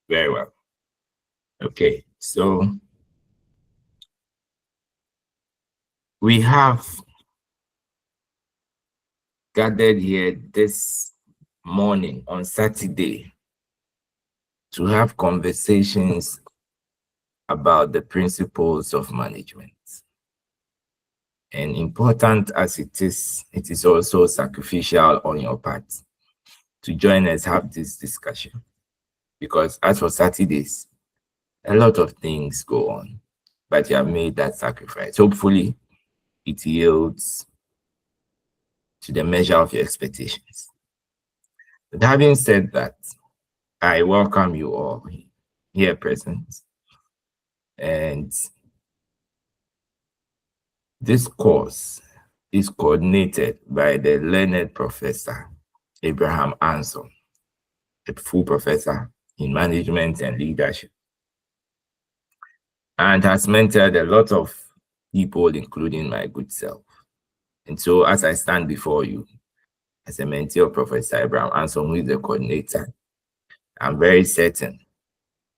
Very well. Okay, so we have gathered here this morning on Saturday to have conversations about the principles of management. And important as it is also sacrificial on your part to join us have this discussion. Because as for Saturdays, a lot of things go on, but you have made that sacrifice. Hopefully, it yields to the measure of your expectations. But having said that, I welcome you all here present. And this course is coordinated by the learned Professor Abraham Anson, a full professor in management and leadership, and has mentored a lot of people, including my good self. And so as I stand before you, as a mentee of Professor Abraham Anson, who is the coordinator, I'm very certain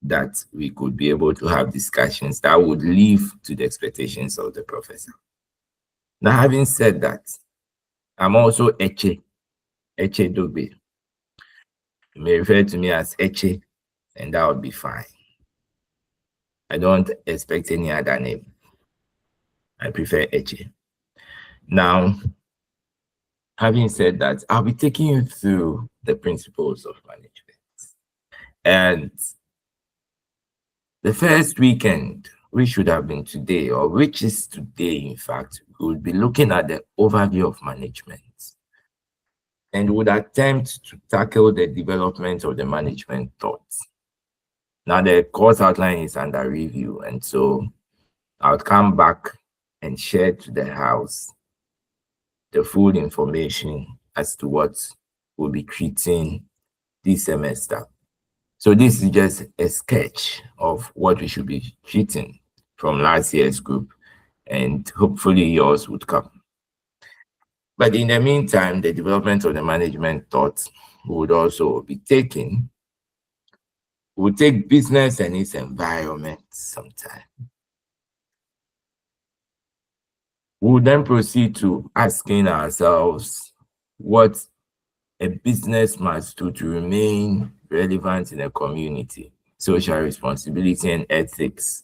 that we could be able to have discussions that would live to the expectations of the professor. Now, having said that, I'm also Eche Dobe. You may refer to me as Eche, and that would be fine. I don't expect any other name. I prefer Eche. Now, having said that, I'll be taking you through the principles of management. And the first weekend, which should have been today, or which is today, in fact, we will be looking at the overview of management and would attempt to tackle the development of the management thoughts. Now, the course outline is under review, and so I'll come back and share to the house the full information as to what we'll be treating this semester. So this is just a sketch of what we should be treating from last year's group, and hopefully yours would come. But in the meantime, the development of the management thoughts would also be taken. We'll take business and its environment sometime. We'll then proceed to asking ourselves what a business must do to remain relevant in a community, social responsibility and ethics.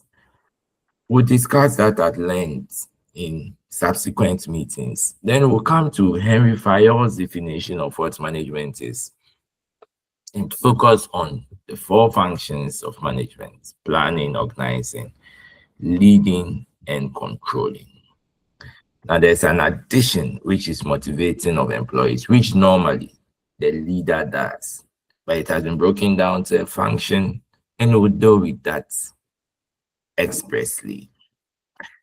We'll discuss that at length in subsequent meetings. Then we'll come to Henry Fayol's definition of what management is and focus on the 4 functions of management: planning, organizing, leading, and controlling. Now, there's an addition, which is motivating of employees, which normally the leader does, but it has been broken down to a function, and we'll deal with that expressly.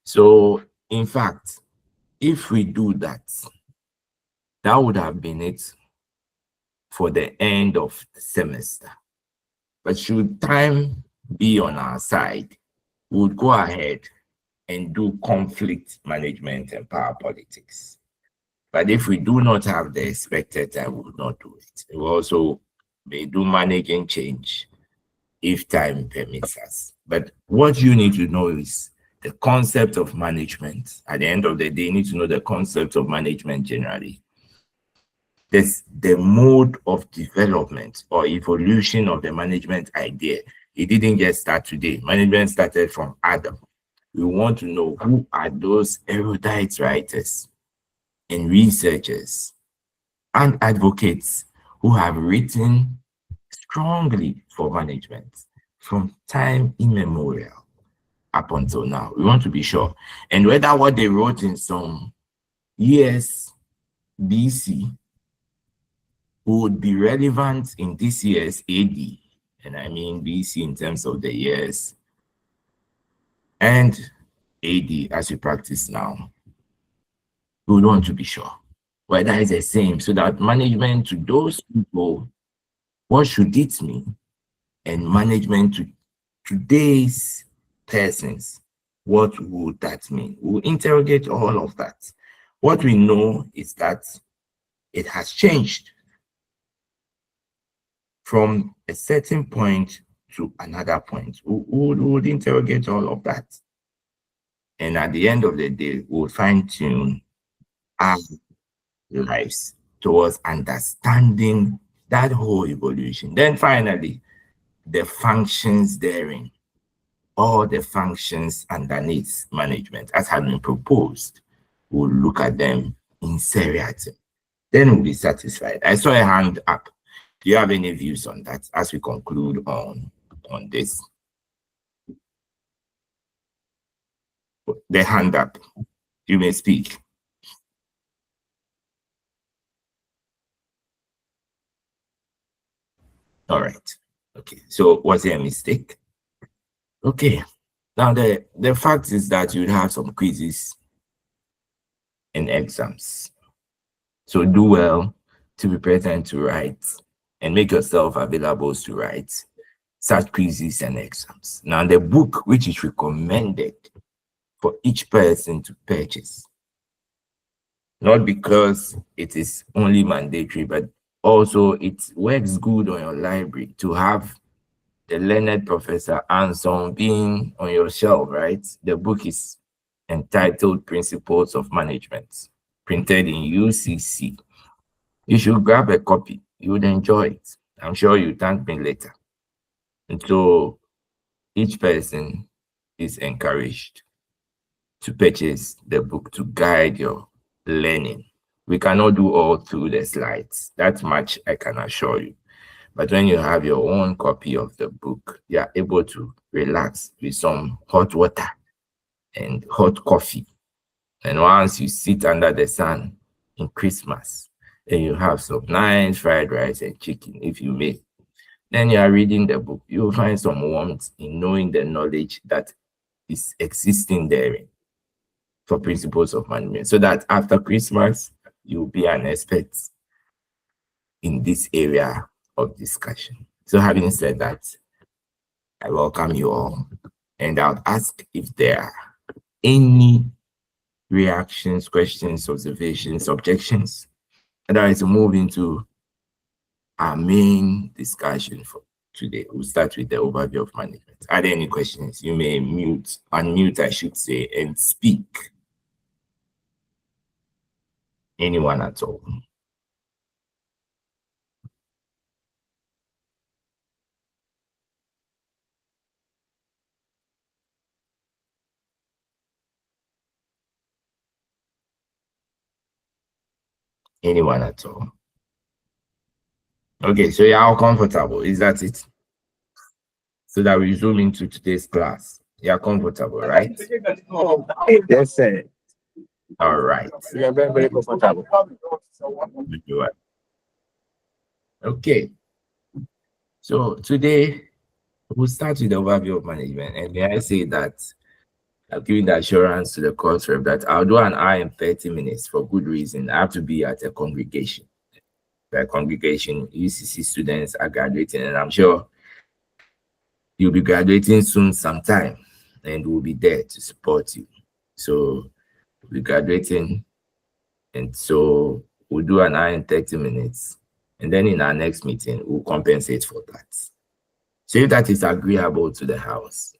So, in fact, if we do that, that would have been it for the end of the semester. But should time be on our side, we would go ahead and do conflict management and power politics. But if we do not have the expected time, we will not do it. We also may do managing change if time permits us. But what you need to know is the concept of management. At the end of the day, you need to know the concept of management generally. There's the mode of development or evolution of the management idea. It didn't just start today. Management started from Adam. We want to know who are those erudite writers and researchers and advocates who have written strongly for management from time immemorial up until now. We want to be sure. And whether what they wrote in some years BC would be relevant in this year's AD, and I mean BC in terms of the years, and AD as we practice now. We would want to be sure whether it's the same, so that management to those people, what should it mean? And management to today's persons, what would that mean? We'll interrogate all of that. What we know is that it has changed from a certain point to another point. We would interrogate all of that. And at the end of the day, we'll fine tune our lives towards understanding that whole evolution. Then finally, the functions therein, all the functions underneath management as have been proposed, we'll look at them in seriatim. Then we'll be satisfied. I saw a hand up. Do you have any views on that as we conclude on this? The hand up. You may speak. All right. Okay. So was there a mistake? Okay. Now the fact is that you'd have some quizzes and exams. So do well to be present to write and make yourself available to write such quizzes and exams. Now the book which is recommended for each person to purchase, not because it is only mandatory, but also it works good on your library to have the learned Professor Anson being on your shelf, right? The book is entitled Principles of Management, printed in UCC. You should grab a copy. You would enjoy it. I'm sure you thank me later. And so each person is encouraged to purchase the book to guide your learning. We cannot do all through the slides. That much I can assure you. But when you have your own copy of the book, you are able to relax with some hot water and hot coffee. And once you sit under the sun in Christmas, and you have some nice fried rice and chicken, if you may, then you are reading the book. You will find some warmth in knowing the knowledge that is existing therein for principles of management, so that after Christmas, you'll be an expert in this area of discussion. So having said that, I welcome you all, and I'll ask if there are any reactions, questions, observations, objections. Otherwise, we'll move into our main discussion for today. We'll start with the overview of management. Are there any questions? You may unmute, I should say, and speak. Anyone at all? Anyone at all? Okay, so you're all comfortable. Is that it? So that we zoom into today's class. You're comfortable, right? Yes, sir. All right. We are very, very comfortable. Okay. So today we'll start with the overview of management. And may I say that I've given the assurance to the course rep that I'll do an hour and 30 minutes for good reason. I have to be at a congregation. The congregation, UCC students are graduating, and I'm sure you'll be graduating soon sometime, and we'll be there to support you. So we'll be graduating, and so we'll do an hour and 30 minutes, and then in our next meeting, we'll compensate for that. So if that is agreeable to the house,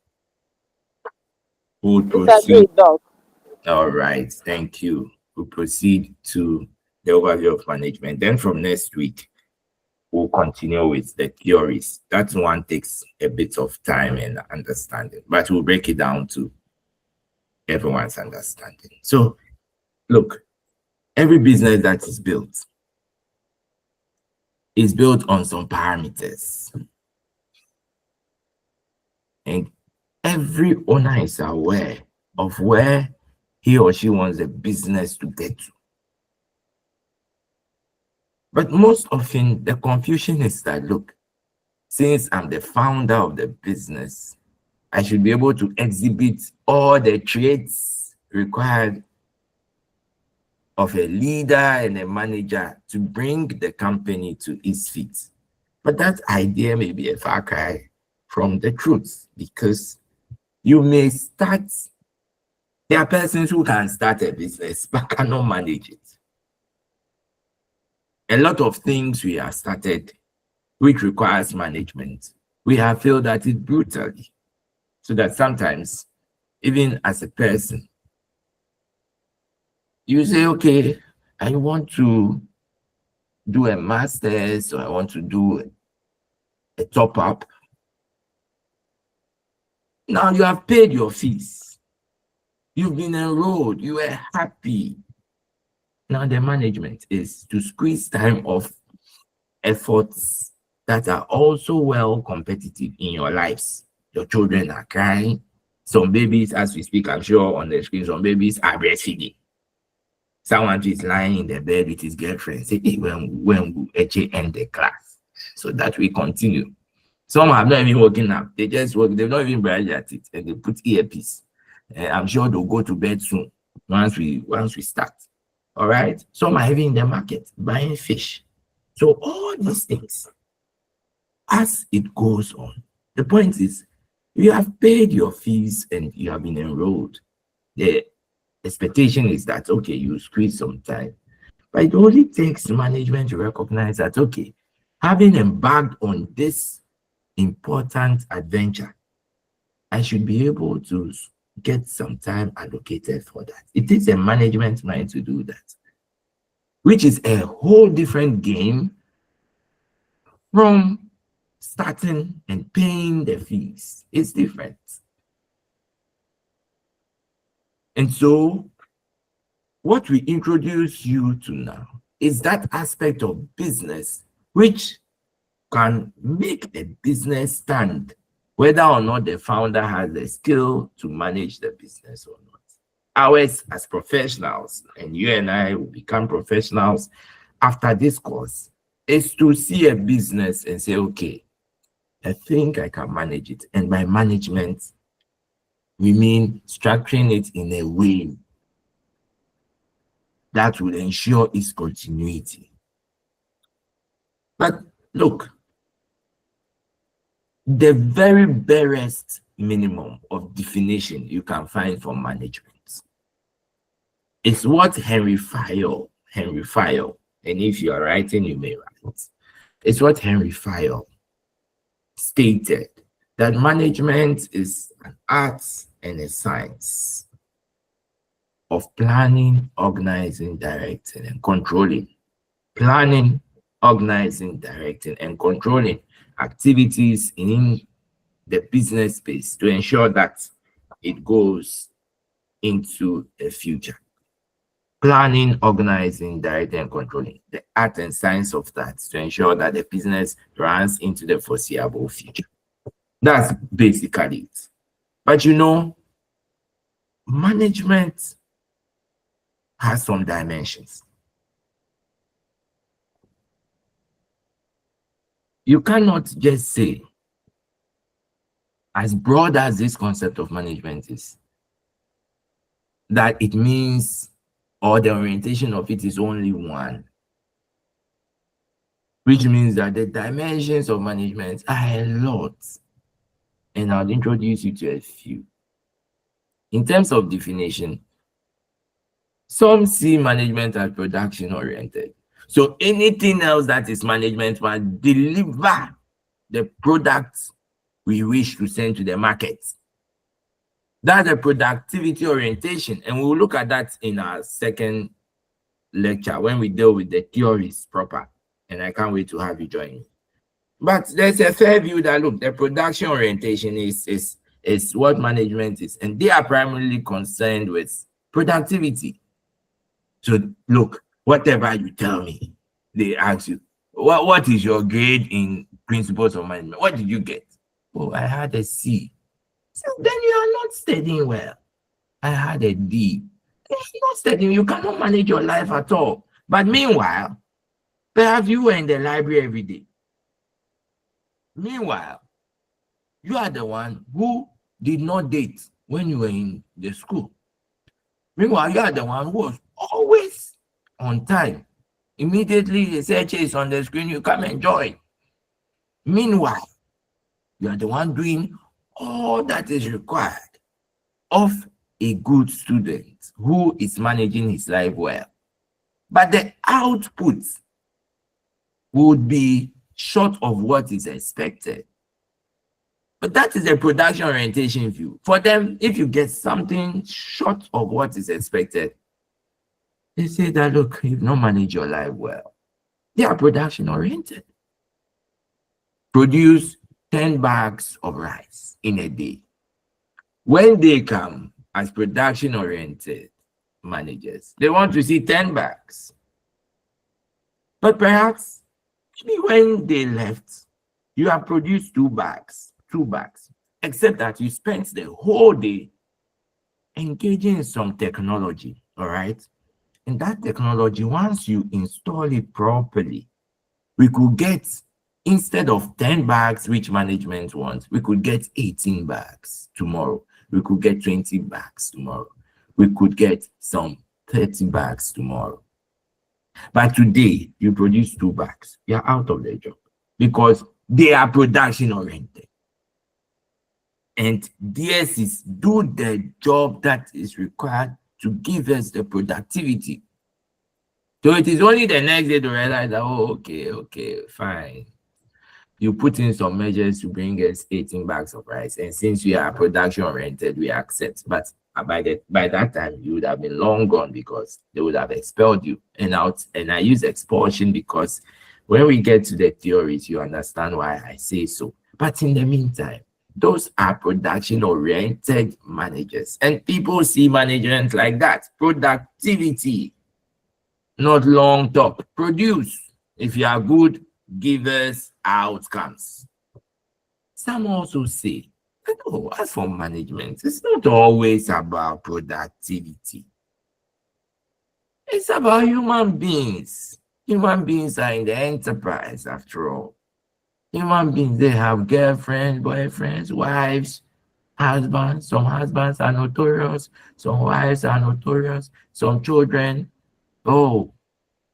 we'll proceed. All right, thank you. We'll proceed to the overview of management. Then from next week, we'll continue with the theories. That one takes a bit of time and understanding, but we'll break it down to everyone's understanding. So look, every business that is built on some parameters. And every owner is aware of where he or she wants the business to get to. But most often, the confusion is that, look, since I'm the founder of the business, I should be able to exhibit all the traits required of a leader and a manager to bring the company to its feet. But that idea may be a far cry from the truth, because you may start, there are persons who can start a business but cannot manage it. A lot of things we have started which requires management, we have failed at it brutally. So that sometimes, even as a person, you say, okay, I want to do a master's, or I want to do a top up. Now you have paid your fees. You've been enrolled. You are happy. Now the management is to squeeze time off efforts that are also well competitive in your lives. Your children are crying. Some babies, as we speak, I'm sure on the screen, some babies are breastfeeding. Someone is lying in the bed with his girlfriend, say, hey, when we actually end the class, so that we continue. Some have not even woken up. They just work, they've not even brushed at it, and they put earpiece. I'm sure they'll go to bed soon once we start. All right. Some are even in the market buying fish. So all these things, as it goes on, the point is you have paid your fees and you have been enrolled. The expectation is that, okay, you squeeze some time. But it only takes management to recognize that, okay, having embarked on this important adventure, I should be able to get some time allocated for that. It takes a management mind to do that, which is a whole different game from starting and paying the fees. It's different. And so what we introduce you to now is that aspect of business which can make a business stand, whether or not the founder has the skill to manage the business or not. Ours as professionals, and you and I will become professionals after this course, is to see a business and say, okay, I think I can manage it. And by management, we mean structuring it in a way that will ensure its continuity. But look, the very barest minimum of definition you can find for management is what Henry Fayol, and if you are writing, you may write. It's what Henry Fayol stated, that management is an art and a science of planning, organizing, directing, and controlling. Planning, organizing, directing, and controlling activities in the business space to ensure that it goes into a future. Planning, organizing, directing, and controlling. The art and science of that to ensure that the business runs into the foreseeable future. That's basically it. But you know, management has some dimensions. You cannot just say, as broad as this concept of management is, that it means, or the orientation of it is only one, which means that the dimensions of management are a lot. And I'll introduce you to a few. In terms of definition, some see management as production oriented. So anything else that is management must deliver the products we wish to send to the market. That's a productivity orientation. And we'll look at that in our second lecture when we deal with the theories proper. And I can't wait to have you join me. But there's a fair view that, look, the production orientation is what management is. And they are primarily concerned with productivity. So look, whatever you tell me, they ask you, what is your grade in principles of management? What did you get? Oh, I had a C. So then you are not studying well. I had a D. You're not studying, you cannot manage your life at all. But meanwhile, perhaps you were in the library every day. Meanwhile, you are the one who did not date when you were in the school. Meanwhile, you are the one who was always on time. Immediately the search is on the screen, you come and join. Meanwhile, you are the one doing all that is required of a good student who is managing his life well. But the output would be short of what is expected. But that is a production orientation view. For them, if you get something short of what is expected, they say that, look, you've not managed your life well. They are production oriented. Produce 10 bags of rice in a day. When they come as production oriented managers, they want to see 10 bags. But perhaps maybe when they left, you have produced 2 bags, except that you spent the whole day engaging in some technology, all right? And that technology, once you install it properly, we could get, instead of 10 bags, which management wants, we could get 18 bags tomorrow. We could get 20 bags tomorrow. We could get some 30 bags tomorrow. But today, you produce 2 bags. You're out of the job because they are production oriented. And theirs is do the job that is required to give us the productivity. So it is only the next day to realize that, oh, okay, fine. You put in some measures to bring us 18 bags of rice. And since we are production oriented, we accept. But by that time, you would have been long gone because they would have expelled you. And I use expulsion because when we get to the theories, you understand why I say so. But in the meantime, those are production-oriented managers. And people see management like that. Productivity, not long talk. Produce. If you are good, give us outcomes. Some also say, oh, as for management, it's not always about productivity. It's about human beings. Human beings are in the enterprise, after all. Human beings, they have girlfriends, boyfriends, wives, husbands. Some husbands are notorious. Some wives are notorious. Some children, oh,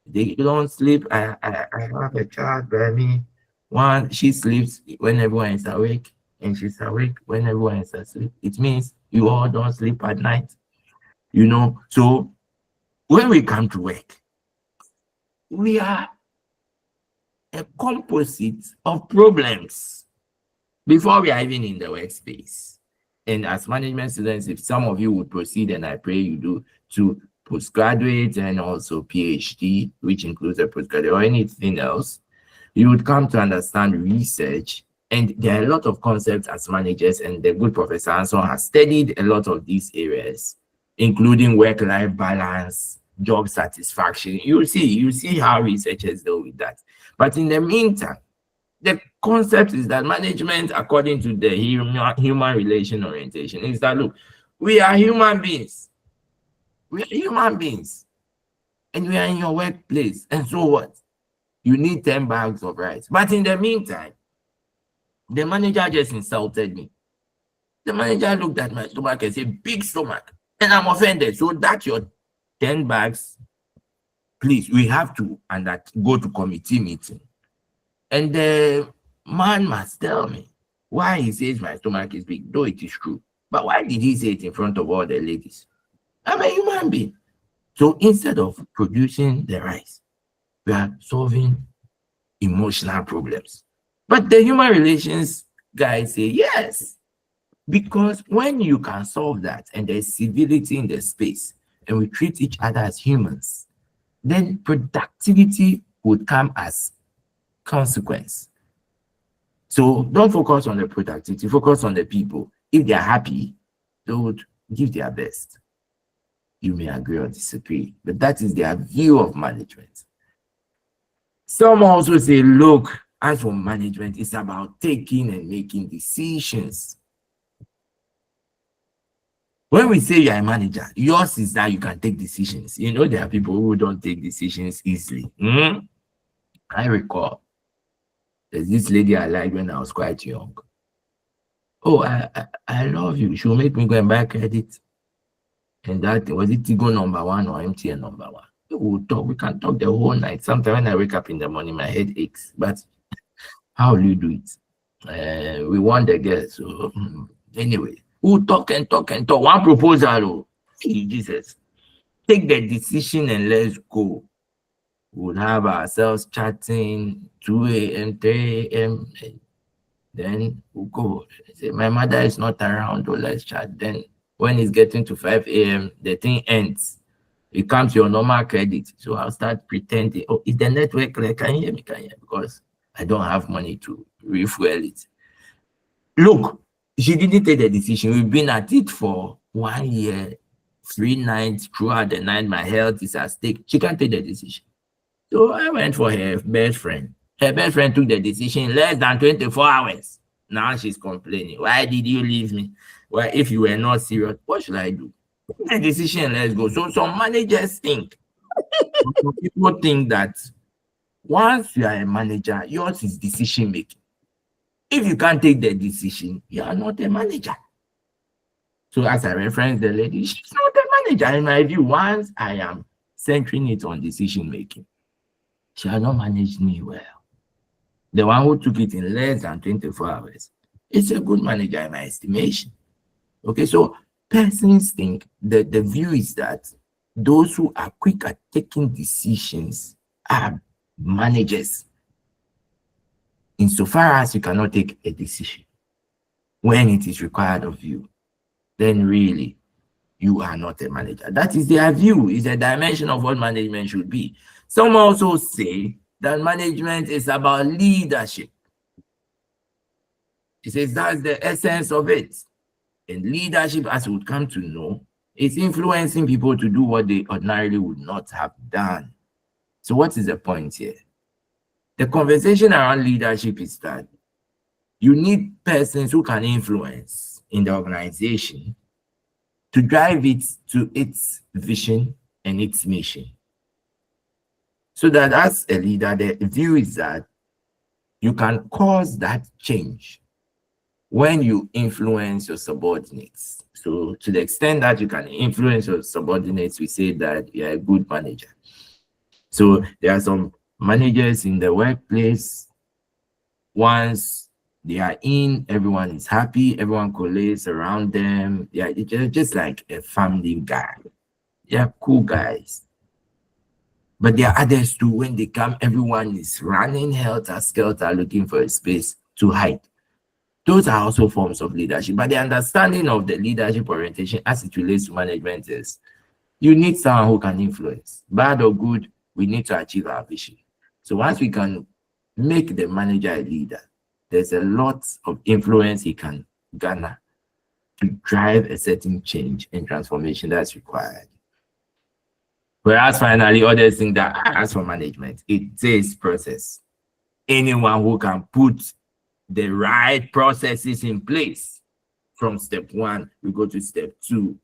they don't sleep. I have a child by me. One, she sleeps when everyone is awake, and she's awake when everyone is asleep. It means you all don't sleep at night. You know, so when we come to work, we are a composite of problems before we are even in the workspace. And as management students, if some of you would proceed, and I pray you do, to postgraduate and also PhD, which includes a postgraduate or anything else, you would come to understand research. And there are a lot of concepts as managers, and the good Professor Anson has studied a lot of these areas, including work-life balance, job satisfaction. You see how researchers deal with that. But in the meantime, the concept is that management, according to the human relation orientation, is that, look, we are human beings. We are human beings. And we are in your workplace. And so what? You need 10 bags of rice. But in the meantime, the manager just insulted me. The manager looked at my stomach and said, big stomach. And I'm offended. So that's your 10 bags. Please, we have to go to committee meeting. And the man must tell me why he says my stomach is big, though it is true. But why did he say it in front of all the ladies? I'm a human being. So instead of producing the rice, we are solving emotional problems. But the human relations guys say yes, because when you can solve that and there's civility in the space and we treat each other as humans, then productivity would come as consequence. So don't focus on the productivity, focus on the people. If they're happy, they would give their best. You may agree or disagree, but that is their view of management. Some also say, look, as for management, it's about taking and making decisions. When we say you're a manager, yours is that you can take decisions. You know, there are people who don't take decisions easily. I recall there's this lady I liked when I was quite young. Oh, I love you. She'll make me go and buy credit. And that was it Tigo number 1 or MTN number 1. We'll talk. We can talk the whole night. Sometimes when I wake up in the morning, my head aches. But how will you do it? We want the girl. So anyway, we'll talk and talk and talk. One proposal, oh, Jesus. Take the decision and let's go. We'll have ourselves chatting 2 a.m., 3 a.m. Then we'll go. Say, my mother is not around, or let's chat. Then when it's getting to 5 a.m., the thing ends. It comes to your normal credit. So I'll start pretending, oh, is the network clear? Can you hear me? Can you hear me? Because I don't have money to refuel it. Look, she didn't take the decision. We've been at it for 1 year, 3 nights. Throughout the night, my health is at stake. She can't take the decision. So I went for her best friend. Her best friend took the decision in less than 24 hours. Now she's complaining. Why did you leave me? Well, if you were not serious, what should I do? The decision, let's go. So some managers think, people think that once you are a manager, yours is decision making. If you can't take the decision, you are not a manager. So as I referenced the lady, she's not a manager. In my view, once I am centering it on decision making, she has not managed me well. The one who took it in less than 24 hours is a good manager in my estimation. Okay, so persons think that the view is that those who are quick at taking decisions are managers, insofar as you cannot take a decision when it is required of you, then really you are not a manager. That is their view, is a dimension of what management should be. Some also say that management is about leadership. He says that's the essence of it. And leadership, as we would come to know, is influencing people to do what they ordinarily would not have done. So what is the point here? The conversation around leadership is that you need persons who can influence in the organization to drive it to its vision and its mission. So that as a leader, the view is that you can cause that change when you influence your subordinates. So to the extent that you can influence your subordinates, we say that you're a good manager. So there are some managers in the workplace, once they are in, everyone is happy, everyone collates around them. Yeah, it's just like a family guy. They're cool guys. But there are others too, when they come, everyone is running helter-skelter looking for a space to hide. Those are also forms of leadership. But the understanding of the leadership orientation as it relates to management is you need someone who can influence. Bad or good, we need to achieve our vision. So once we can make the manager a leader, there's a lot of influence he can garner to drive a certain change and transformation that's required. Whereas finally, others think that as for management, it takes process. Anyone who can put the right processes in place from step 1, we go to step 2,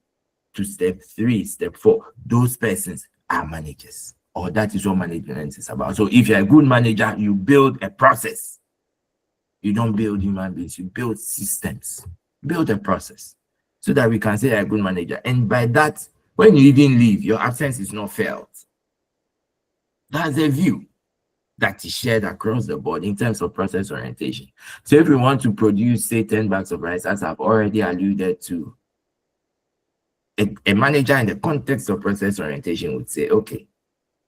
to step 3, step 4. Those persons are managers, or that is what management is about. So if you're a good manager, you build a process. You don't build human beings, you build systems. Build a process so that we can say you're a good manager. And by that, when you even leave, your absence is not felt. That's a view that is shared across the board in terms of process orientation. So if we want to produce, say, 10 bags of rice, as I've already alluded to, a manager in the context of process orientation would say, okay,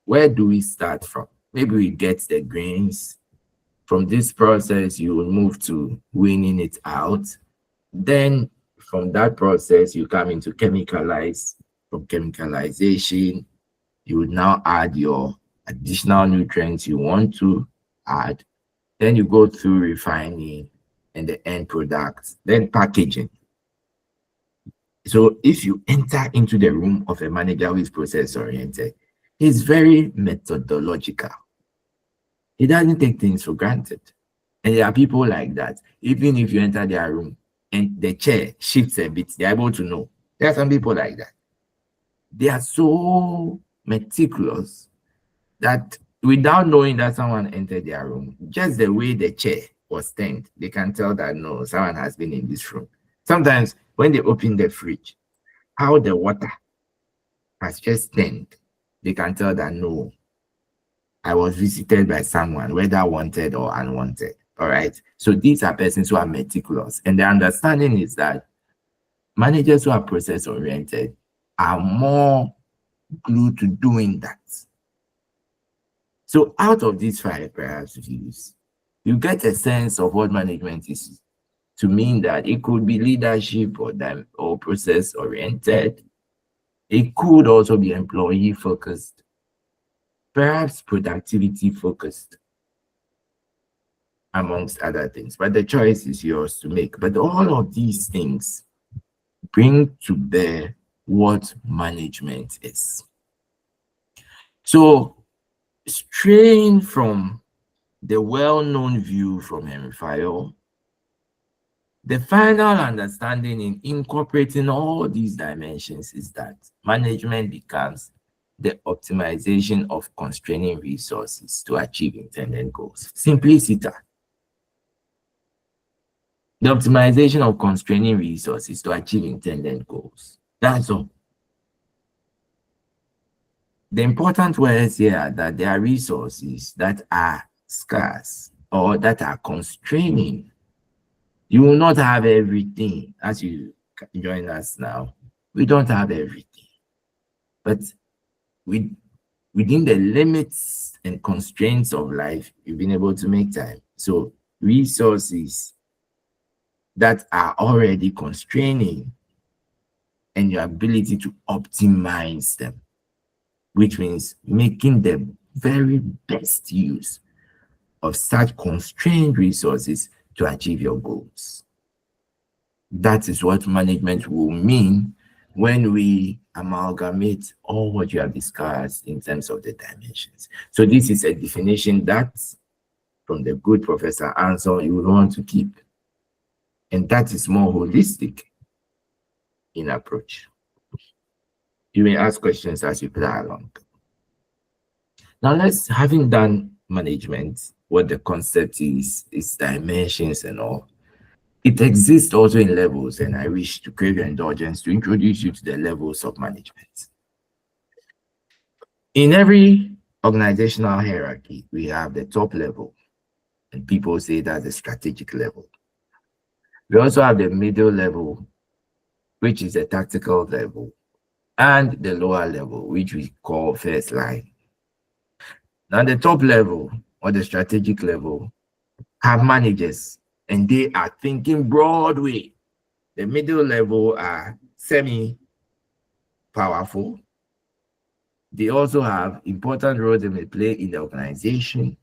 where do we start from? Maybe we get the grains. From this process, you will move to winning it out. Then from that process, you come into chemicalize. From chemicalization, you would now add your additional nutrients you want to add. Then you go through refining and the end product, then packaging. So if you enter into the room of a manager who is process oriented, he's very methodological. He doesn't take things for granted. And there are people like that. Even if you enter their room and the chair shifts a bit, they're able to know. There are some people like that. They are so meticulous that without knowing that someone entered their room, just the way the chair was turned, they can tell that no, someone has been in this room. Sometimes when they open the fridge, how the water has just turned, they can tell that no, I was visited by someone, whether wanted or unwanted. All right. So these are persons who are meticulous. And the understanding is that managers who are process oriented are more glued to doing that. So out of these five perhaps views, you get a sense of what management is to mean, that it could be leadership or process oriented. It could also be employee focused, perhaps productivity focused, amongst other things. But the choice is yours to make. But all of these things bring to bear what management is. So, straying from the well-known view from Henry Fayol, the final understanding in incorporating all these dimensions is that management becomes the optimization of constraining resources to achieve intended goals. Simplicity. The optimization of constraining resources to achieve intended goals. That's all. The important words here are that there are resources that are scarce or that are constraining. You will not have everything as you join us now. We don't have everything. But within the limits and constraints of life, you've been able to make time. So resources that are already constraining and your ability to optimize them, which means making the very best use of such constrained resources to achieve your goals. That is what management will mean when we amalgamate all what you have discussed in terms of the dimensions. So this is a definition that from the good Professor Anson you would want to keep. And that is more holistic in approach. You may ask questions as you play along. Now having done management, what the concept is, its dimensions and all, it exists also in levels, and I wish to crave your indulgence to introduce you to the levels of management. In every organizational hierarchy, we have the top level, and people say that's the strategic level. We also have the middle level, which is the tactical level, and the lower level, which we call first line. Now, the top level, or the strategic level, have managers, and they are thinking Broadway. The middle level are semi-powerful. They also have important roles they may play in the organization,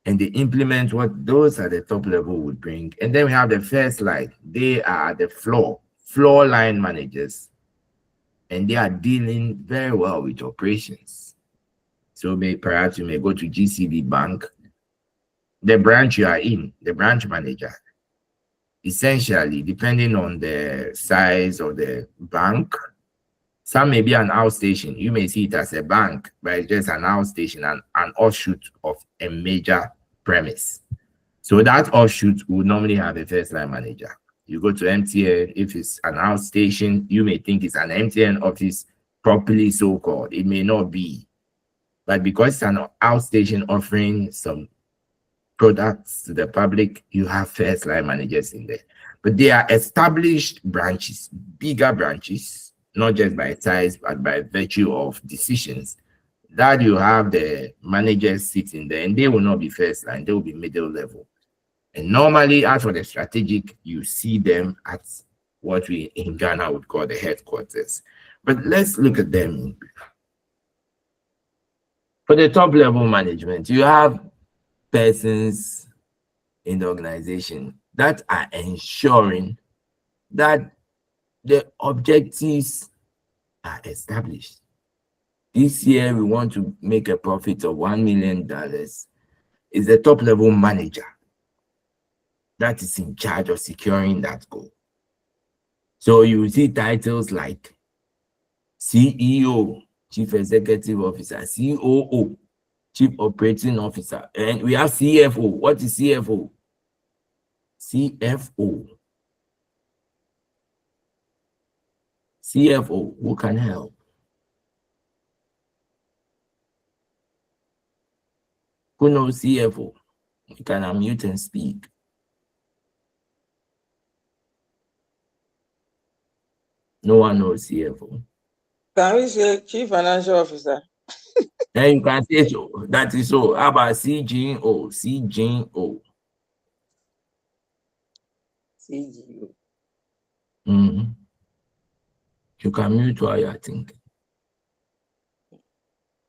and they implement what those at the top level would bring. And then we have the first line. They are the floor line managers, and they are dealing very well with operations. So perhaps you may go to GCB Bank, the branch you are in, the branch manager, essentially, depending on the size of the bank, some may be an outstation. You may see it as a bank, but it's just an outstation and an offshoot of a major premise. So that offshoot would normally have a first line manager. You go to MTN, if it's an outstation, you may think it's an MTN office, properly so called. It may not be. But because it's an outstation offering some products to the public, you have first line managers in there. But they are established branches, bigger branches, not just by size, but by virtue of decisions, that you have the managers sitting there, and they will not be first line, they will be middle level. And normally, as for the strategic, you see them at what we in Ghana would call the headquarters. But let's look at them. For the top level management, you have persons in the organization that are ensuring that the objectives are established. This year, we want to make a profit of $1 million. Is the top level manager that is in charge of securing that goal. So you see titles like CEO, Chief Executive Officer, COO, Chief Operating Officer, and we have CFO. What is CFO? CFO. CFO, who can help? Who knows CFO? You can unmute and speak. No one knows CFO. Can we say Chief Financial Officer? Then you can say so. That is so. How about CGO? CGO. CGO. Mm. You can mute while you are thinking.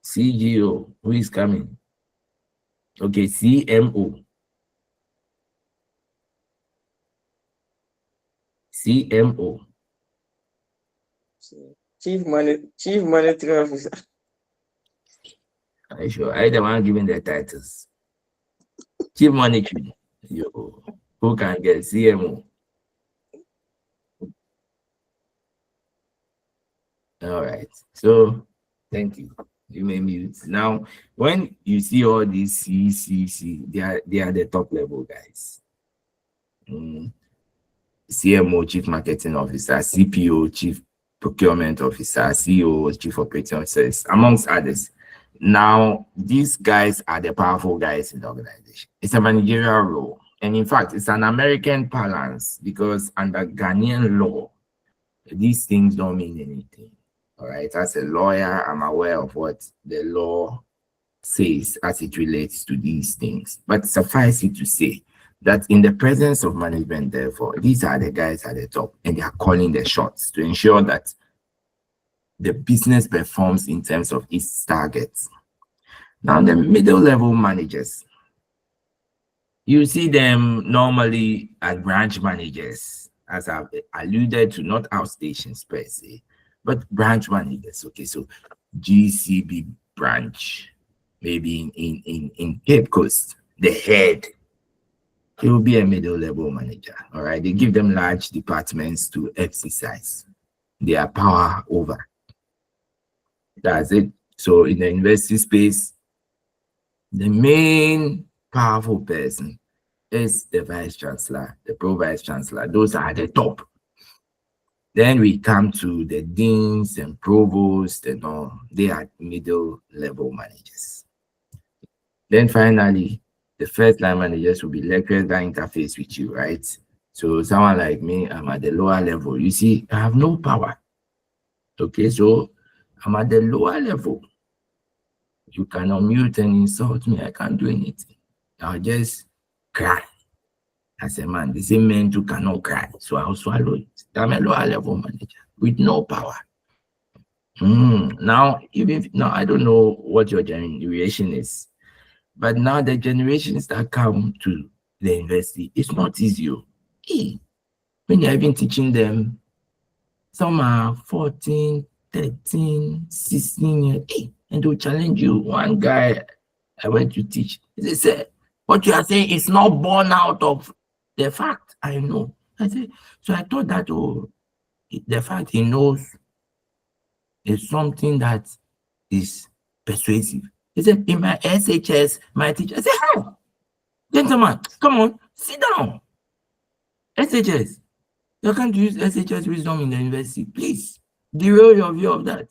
CGO. Who is coming? Okay, CMO. CMO. Chief Monetary Officer. Are you sure? I the one giving the titles. Chief Monetary. Yo, who can get CMO? All right. So thank you. You may mute. Now, when you see all these C, they are the top level guys. CMO, Chief Marketing Officer, CPO, Chief Procurement Officer, CEO, Chief Operating Officer, amongst others. Now, these guys are the powerful guys in the organization. It's a managerial role. And in fact, it's an American balance because under Ghanaian law, these things don't mean anything. All right. As a lawyer, I'm aware of what the law says as it relates to these things. But suffice it to say that in the presence of management, therefore, these are the guys at the top and they are calling the shots to ensure that the business performs in terms of its targets. Now, the middle level managers, you see them normally as branch managers, as I've alluded to, not outstations per se, but branch managers. Okay, so GCB branch, maybe in Cape Coast, the head, he will be a middle level manager. All right, they give them large departments to exercise their power over. That's it. So in the university space, the main powerful person is the vice chancellor, the pro vice chancellor. Those are the top. Then we come to the deans and provosts and all. They are middle level managers. Then finally, the first line managers will be lecturers that interface with you, right? So someone like me, I'm at the lower level. You see, I have no power. Okay, so I'm at the lower level. You can unmute and insult me. I can't do anything. I'll just cry. As a man, the same men too cannot cry. So I'll swallow it. I'm a lower level manager with no power. Now, I don't know what your generation is, but now the generations that come to the university, it's not easy. When you're even teaching them, some are 14, 13, 16 years, and they'll challenge you. One guy I went to teach, they said, what you are saying is not born out of the fact. I know. I said, so I thought that the fact he knows is something that is persuasive. He said, in my SHS, my teacher, I said, how? Gentlemen, come on, sit down. SHS. You can't use SHS wisdom in the university. Please, derail your view of that.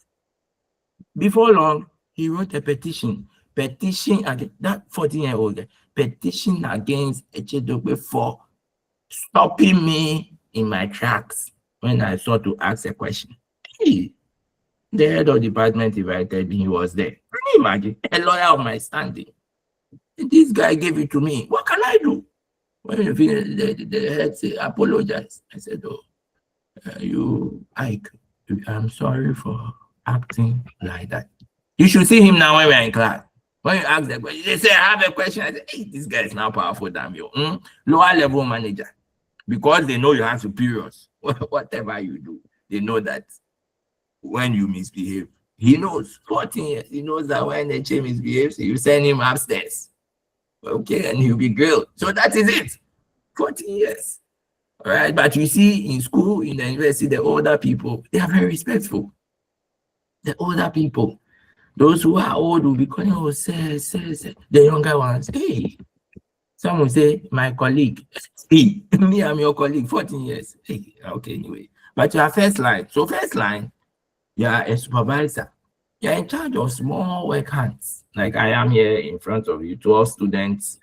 Before long, he wrote a petition against that 14-year-old guy, petition against Echedokwe for stopping me in my tracks when I sought to ask a question. The head of department invited me, he was there. Can you imagine? A lawyer of my standing. This guy gave it to me. What can I do? When you finish, the head said, apologize. I said, I'm sorry for acting like that. You should see him now when we're in class. When you ask the question, they say, I have a question. I say, hey, this guy is now powerful than you. Lower level manager. Because they know you have superiors. Whatever you do, they know that when you misbehave, he knows 14 years. He knows that when the chief misbehaves, you send him upstairs. Okay, and he'll be grilled. So that is it. 14 years. All right. But you see, in school, in the university, the older people, they are very respectful. The older people, those who are old will be calling, sir. The younger ones, hey. Some will say, my colleague. Hey, me, I'm your colleague, 14 years. Hey, okay, anyway. But you are first line. So first line, you are a supervisor. You're in charge of small work hands. Like I am here in front of you, 12 students.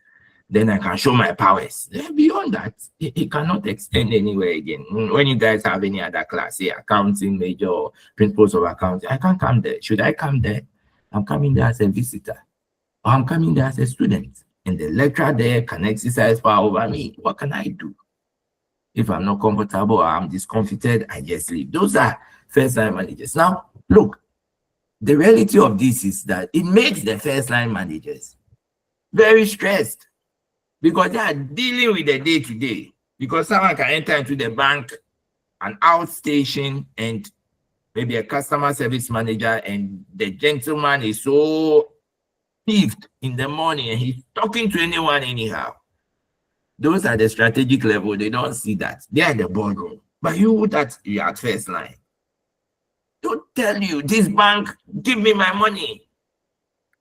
Then I can show my powers. Beyond that, it cannot extend anywhere again. When you guys have any other class, say accounting major or principles of accounting, I can't come there. Should I come there? I'm coming there as a visitor, or I'm coming there as a student, and the lecturer there can exercise power over me. What can I do? If I'm not comfortable or I'm discomfited, I just leave. Those are first line managers. Now, look, the reality of this is that it makes the first line managers very stressed because they are dealing with the day to day. Because someone can enter into the bank, an outstation, and maybe a customer service manager, and the gentleman is so peeved in the morning and he's talking to anyone anyhow. Those are the strategic level. They don't see that. They are in the boardroom. But you that you're at first line, don't tell you this bank, give me my money.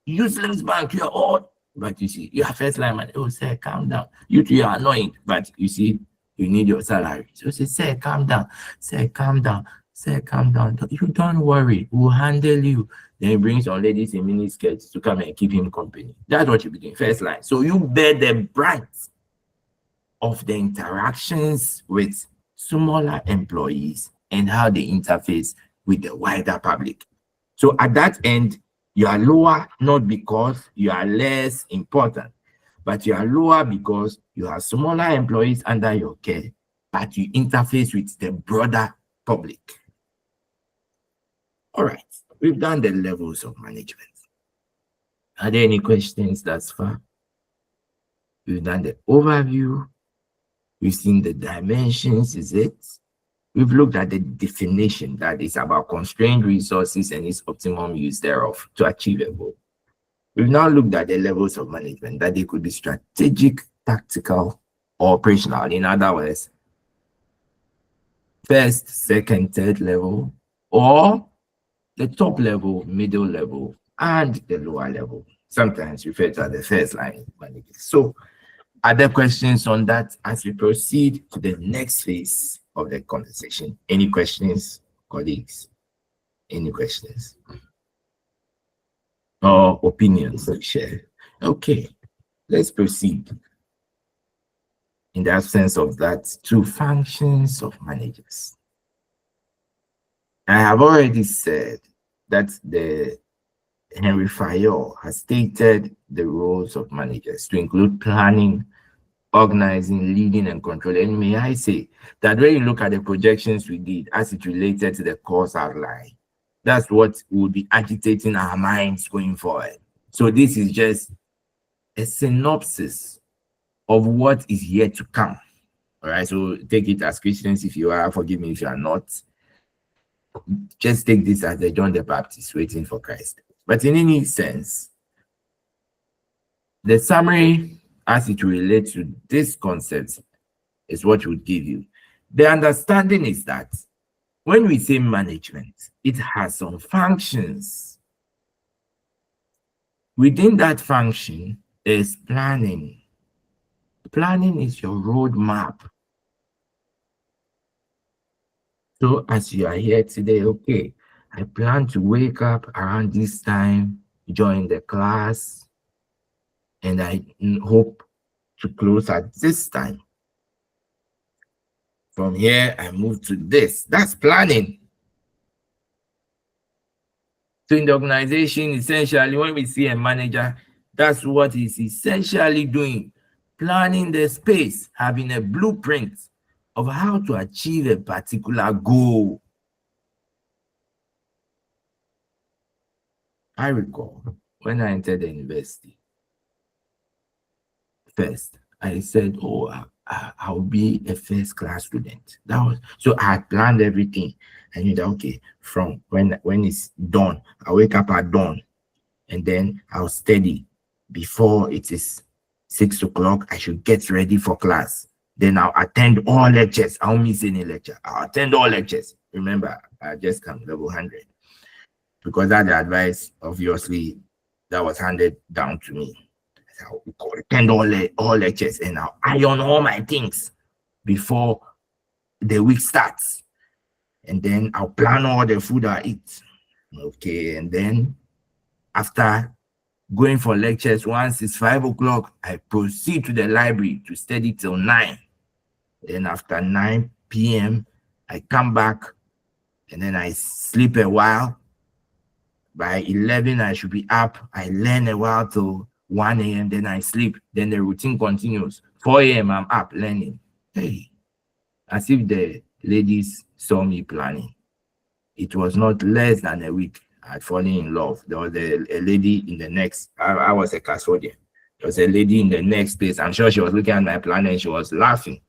Useless bank, you're all. But you see, you are first line man. Oh, sir, calm down. You two are annoying, but you see, you need your salary. So say, sir, calm down. Sir, calm down. Sir, calm down. You don't worry. We'll handle you. Then he brings some ladies in mini skirts to come and keep him company. That's what you're doing, first line. So you bear the brunt of the interactions with smaller employees and how they interface with the wider public. So at that end, you are lower not because you are less important, but you are lower because you have smaller employees under your care, but you interface with the broader public. All right, we've done the levels of management. Are there any questions thus far? We've done the overview. We've seen the dimensions, is it? We've looked at the definition that is about constrained resources and its optimum use thereof to achieve a goal. We've now looked at the levels of management, that they could be strategic, tactical, or operational. In other words, first, second, third level, or the top level, middle level, and the lower level, sometimes referred to as the first line managers. So, other questions on that as we proceed to the next phase of the conversation? Any questions, colleagues? Any questions? Or opinions to share? Okay, let's proceed. In the absence of that, to functions of managers. I have already said that the Henry Fayol has stated the roles of managers to include planning, organizing, leading, and controlling. And may I say that when you look at the projections we did as it related to the course outline, that's what will be agitating our minds going forward. So this is just a synopsis of what is yet to come. All right, so take it as Christians if you are, forgive me if you are not. Just take this as the John the Baptist waiting for Christ. But in any sense, the summary as it relates to this concept is what we'll give you. The understanding is that when we say management, it has some functions. Within that function is planning. Planning is your roadmap. So as you are here today, okay, I plan to wake up around this time, join the class, and I hope to close at this time. From here, I move to this. That's planning. So in the organization, essentially, when we see a manager, that's what he's essentially doing. Planning the space, having a blueprint of how to achieve a particular goal. I recall when I entered the university, first, I said, oh, I'll be a first class student. That was so I had planned everything. I knew that okay, from when it's dawn, I wake up at dawn, and then I'll study before it is 6 o'clock. I should get ready for class. Then I'll attend all lectures. I won't miss any lecture. I'll attend all lectures. Remember, I just come level 100 because that advice, obviously, that was handed down to me. I'll attend all lectures and I'll iron all my things before the week starts. And then I'll plan all the food I eat. Okay, and then after going for lectures, once it's 5 o'clock, I proceed to the library to study till 9. Then after 9 p.m., I come back and then I sleep a while. By 11, I should be up. I learn a while till 1 a.m., then I sleep. Then the routine continues. 4 a.m., I'm up learning. Hey, as if the ladies saw me planning. It was not less than a week. I'd fallen in love. There was a lady in the next, I was a custodian. There was a lady in the next place. I'm sure she was looking at my plan and she was laughing.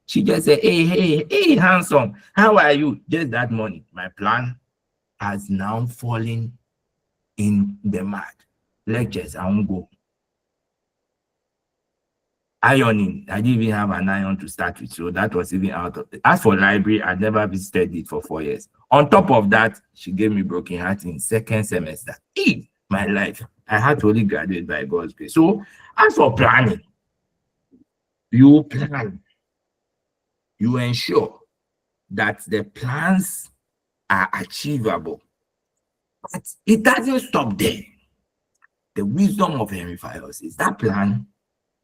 She just said, hey, handsome, how are you? Just that morning, my plan has now fallen in the mud. Lectures, I won't go. Ironing, I didn't even have an iron to start with, so that was even out of it. As for library, I'd never visited it for 4 years. On top of that, she gave me broken heart in second semester. My life, I had to only graduate by God's grace. So, as for planning, you plan, you ensure that the plans are achievable. But it doesn't stop there. The wisdom of Henry Fayos is that plan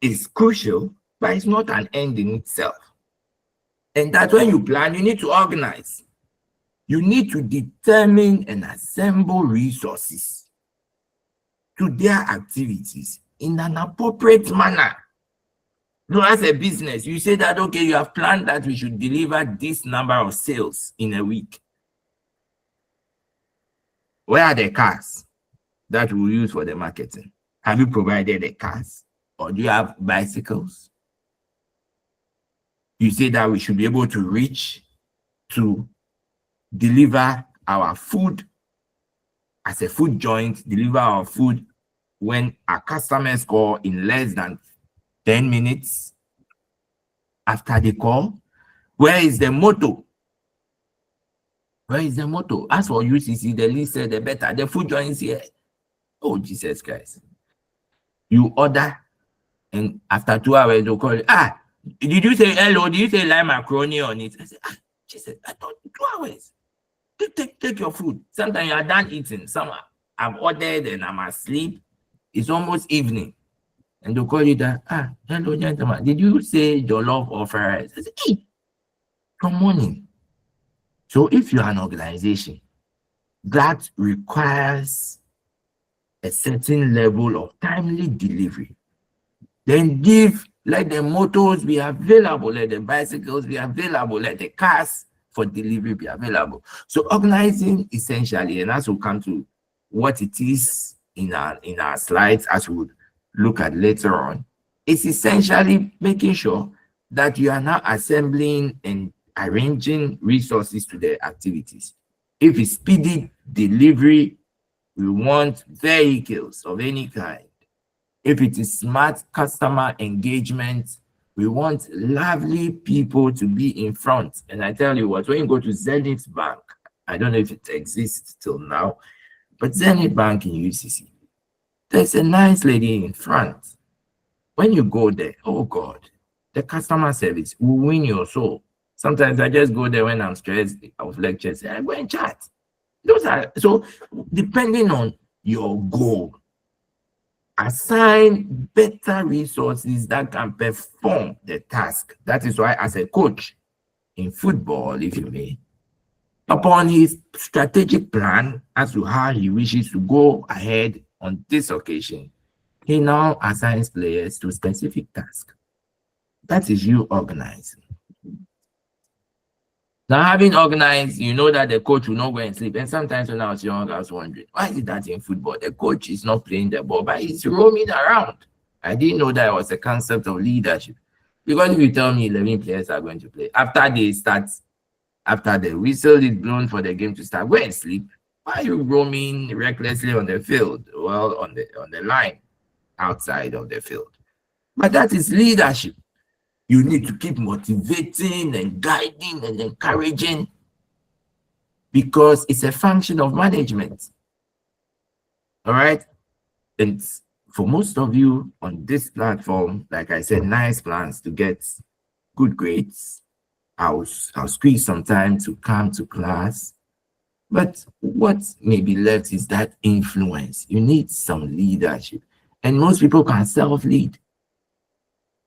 is crucial, but it's not an end in itself. And that's when you plan, you need to organize. You need to determine and assemble resources to their activities in an appropriate manner. So as a business, you say that, okay, you have planned that we should deliver this number of sales in a week. Where are the cars that we use for the marketing? Have you provided the cars? Or do you have bicycles? You say that we should be able to reach to deliver our food as a food joint, deliver our food when our customers call in less than 10 minutes after the call. Where is the motto? Where is the motto? As for UCC, the least said the better. The food joints here. Oh, Jesus Christ. You order, and after 2 hours, they'll call you. Did you say hello? Did you say lime macaroni on it? I said, Jesus, I thought 2 hours. Take your food. Sometimes you are done eating. Some I've ordered and I'm asleep. It's almost evening. And they'll call you that, hello, gentlemen. Did you say jollof or fried rice? I said, hey, from morning. So if you're an organization that requires a certain level of timely delivery, then let the motors be available, let the bicycles be available, let the cars for delivery be available. So organizing essentially, and as we'll come to what it is in our slides, as we'll look at later on, it's essentially making sure that you are now assembling and arranging resources to the activities. If it's speedy delivery, we want vehicles of any kind. If it is smart customer engagement, we want lively people to be in front. And I tell you what, when you go to Zenith Bank, I don't know if it exists till now, but Zenith Bank in UCC, there's a nice lady in front. When you go there, oh God, the customer service will win your soul. Sometimes I just go there when I'm stressed of lectures. I go and chat. So depending on your goal, assign better resources that can perform the task. That is why, as a coach in football, if you may, upon his strategic plan as to how he wishes to go ahead on this occasion, he now assigns players to specific tasks. That is you organizing. Now, having organized, you know that the coach will not go and sleep. And sometimes when I was young, I was wondering, why is it that in football, the coach is not playing the ball, but he's roaming around? I didn't know that was a concept of leadership. Because if you tell me 11 players are going to play, after the whistle is blown for the game to start, go and sleep. Why are you roaming recklessly on the field? Well, on the line, outside of the field. But that is leadership. You need to keep motivating and guiding and encouraging, because it's a function of management. All right? And for most of you on this platform, like I said, nice plans to get good grades. I'll squeeze some time to come to class. But what may be left is that influence. You need some leadership. And most people can self-lead.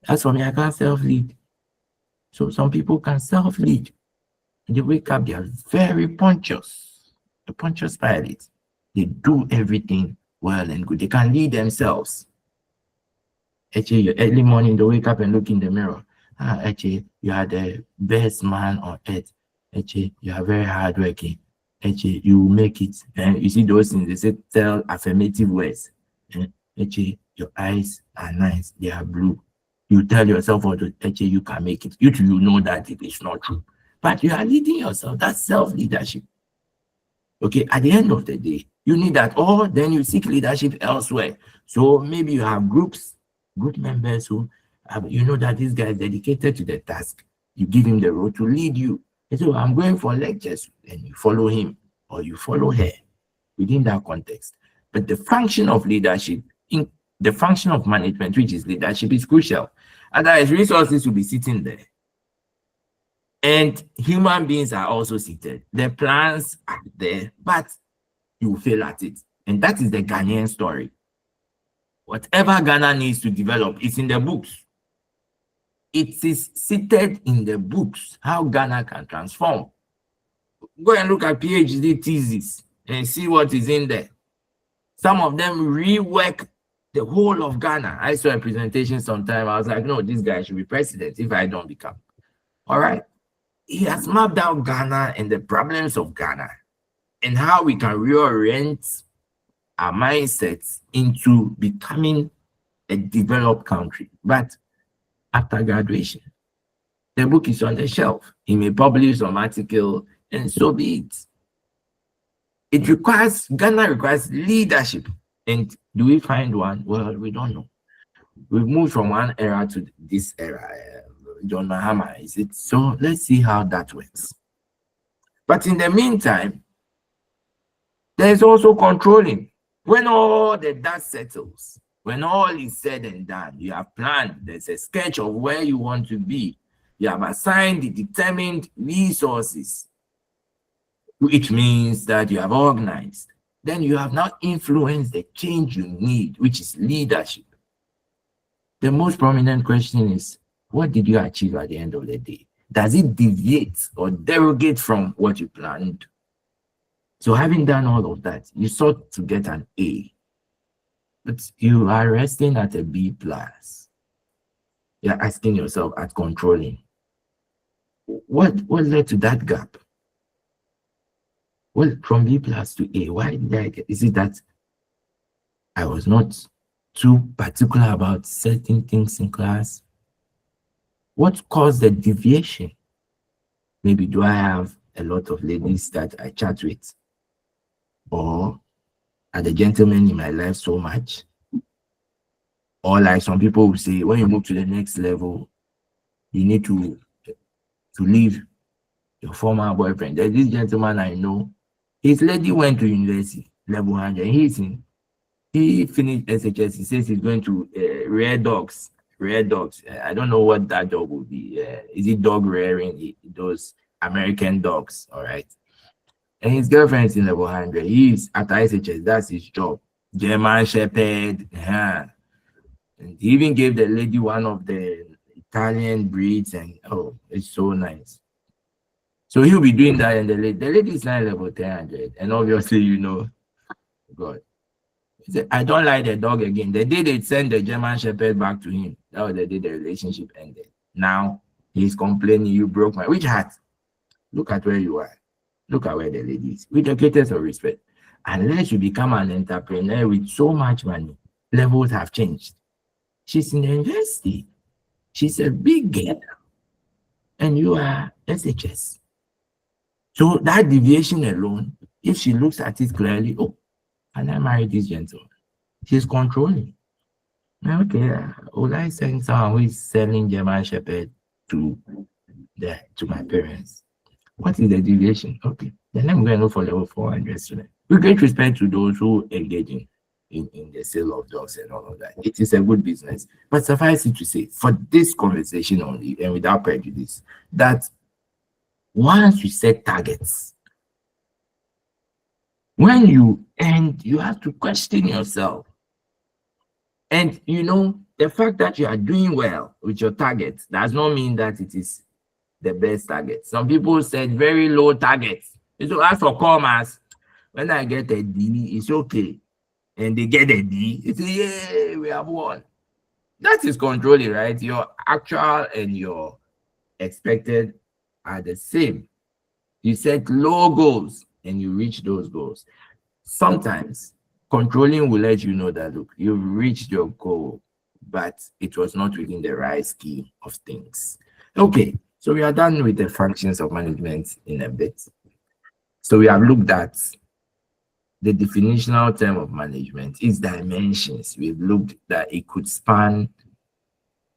As for me, I can't self-lead. So some people can self-lead. And they wake up, they are very Pontius, the Pontius Pilate. They do everything well and good. They can lead themselves. Actually, early morning, they wake up and look in the mirror. Actually, you are the best man on earth. Actually, you are very hardworking. Actually, you will make it. And you see those things, they say, tell affirmative words. Actually, your eyes are nice. They are blue. You tell yourself, actually, you can make it. You know that it is not true. But you are leading yourself. That's self-leadership. Okay, at the end of the day, you need that, or then you seek leadership elsewhere. So maybe you have group members who you know that this guy is dedicated to the task. You give him the role to lead you. And so I'm going for lectures, and you follow him or you follow her within that context. But the function of leadership, in the function of management, which is leadership, is crucial. Otherwise, resources will be sitting there. And human beings are also seated. The plans are there, but you will fail at it. And that is the Ghanaian story. Whatever Ghana needs to develop is in the books. It is seated in the books, how Ghana can transform. Go and look at PhD theses and see what is in there. Some of them rework the whole of Ghana. I saw a presentation sometime. I was like, no, this guy should be president if I don't become. All right. He has mapped out Ghana and the problems of Ghana and how we can reorient our mindsets into becoming a developed country. But after graduation, the book is on the shelf. He may publish some article, and so be it. Ghana requires leadership. And do we find one? Well, we don't know. We've moved from one era to this era. John Mahama, is it? So let's see how that works. But in the meantime, there's also controlling. When all the dust settles, when all is said and done, you have planned, there's a sketch of where you want to be. You have assigned the determined resources, which means that you have organized. Then you have now influenced the change you need, which is leadership. The most prominent question is, what did you achieve at the end of the day? Does it deviate or derogate from what you planned? So having done all of that, you sought to get an A, but you are resting at a B+. You're asking yourself at controlling, what led to that gap? Well, from B+ to A, why did I get? Is it that I was not too particular about certain things in class? What caused the deviation? Maybe do I have a lot of ladies that I chat with? Or are the gentlemen in my life so much? Or like some people will say, when you move to the next level, you need to leave your former boyfriend. There's this gentleman I know, his lady went to university, level 100. He finished SHS. He says he's going to rare dogs. I don't know what that dog will be. Is it dog rearing? Those American dogs, all right? And his girlfriend is in level 100. He's at SHS. That's his job. German Shepherd. And he even gave the lady one of the Italian breeds, and oh, it's so nice. So he'll be doing that, and the lady is now level 300. And obviously, you know, God. He said, I don't like the dog again. The day they sent the German Shepherd back to him, that was the day the relationship ended. Now he's complaining, you broke my which heart. Look at where you are. Look at where the lady is. With the greatest of respect. Unless you become an entrepreneur with so much money, levels have changed. She's in the university. She's a big girl. And you are SHS. So that deviation alone, if she looks at it clearly, oh, and I married this gentleman. She's controlling. Okay, will I send someone who is selling German Shepherd to my parents? What is the deviation? Okay, then I'm going to look for level 400 students. With great respect to those who engage in the sale of dogs and all of that. It is a good business. But suffice it to say, for this conversation only and without prejudice, that once you set targets, when you end, you have to question yourself. And you know, the fact that you are doing well with your targets does not mean that it is the best target. Some people set very low targets. So as for commerce, When I get a D, it's okay. And they get a D, it's yay, we have won. That is controlling, right? Your actual and your expected are the same. You set low goals and you reach those goals. Sometimes controlling will let you know that, look, you've reached your goal, but it was not within the right scheme of things. Okay, so we are done with the functions of management in a bit. So we have looked at the definitional term of management, its dimensions. We've looked that it could span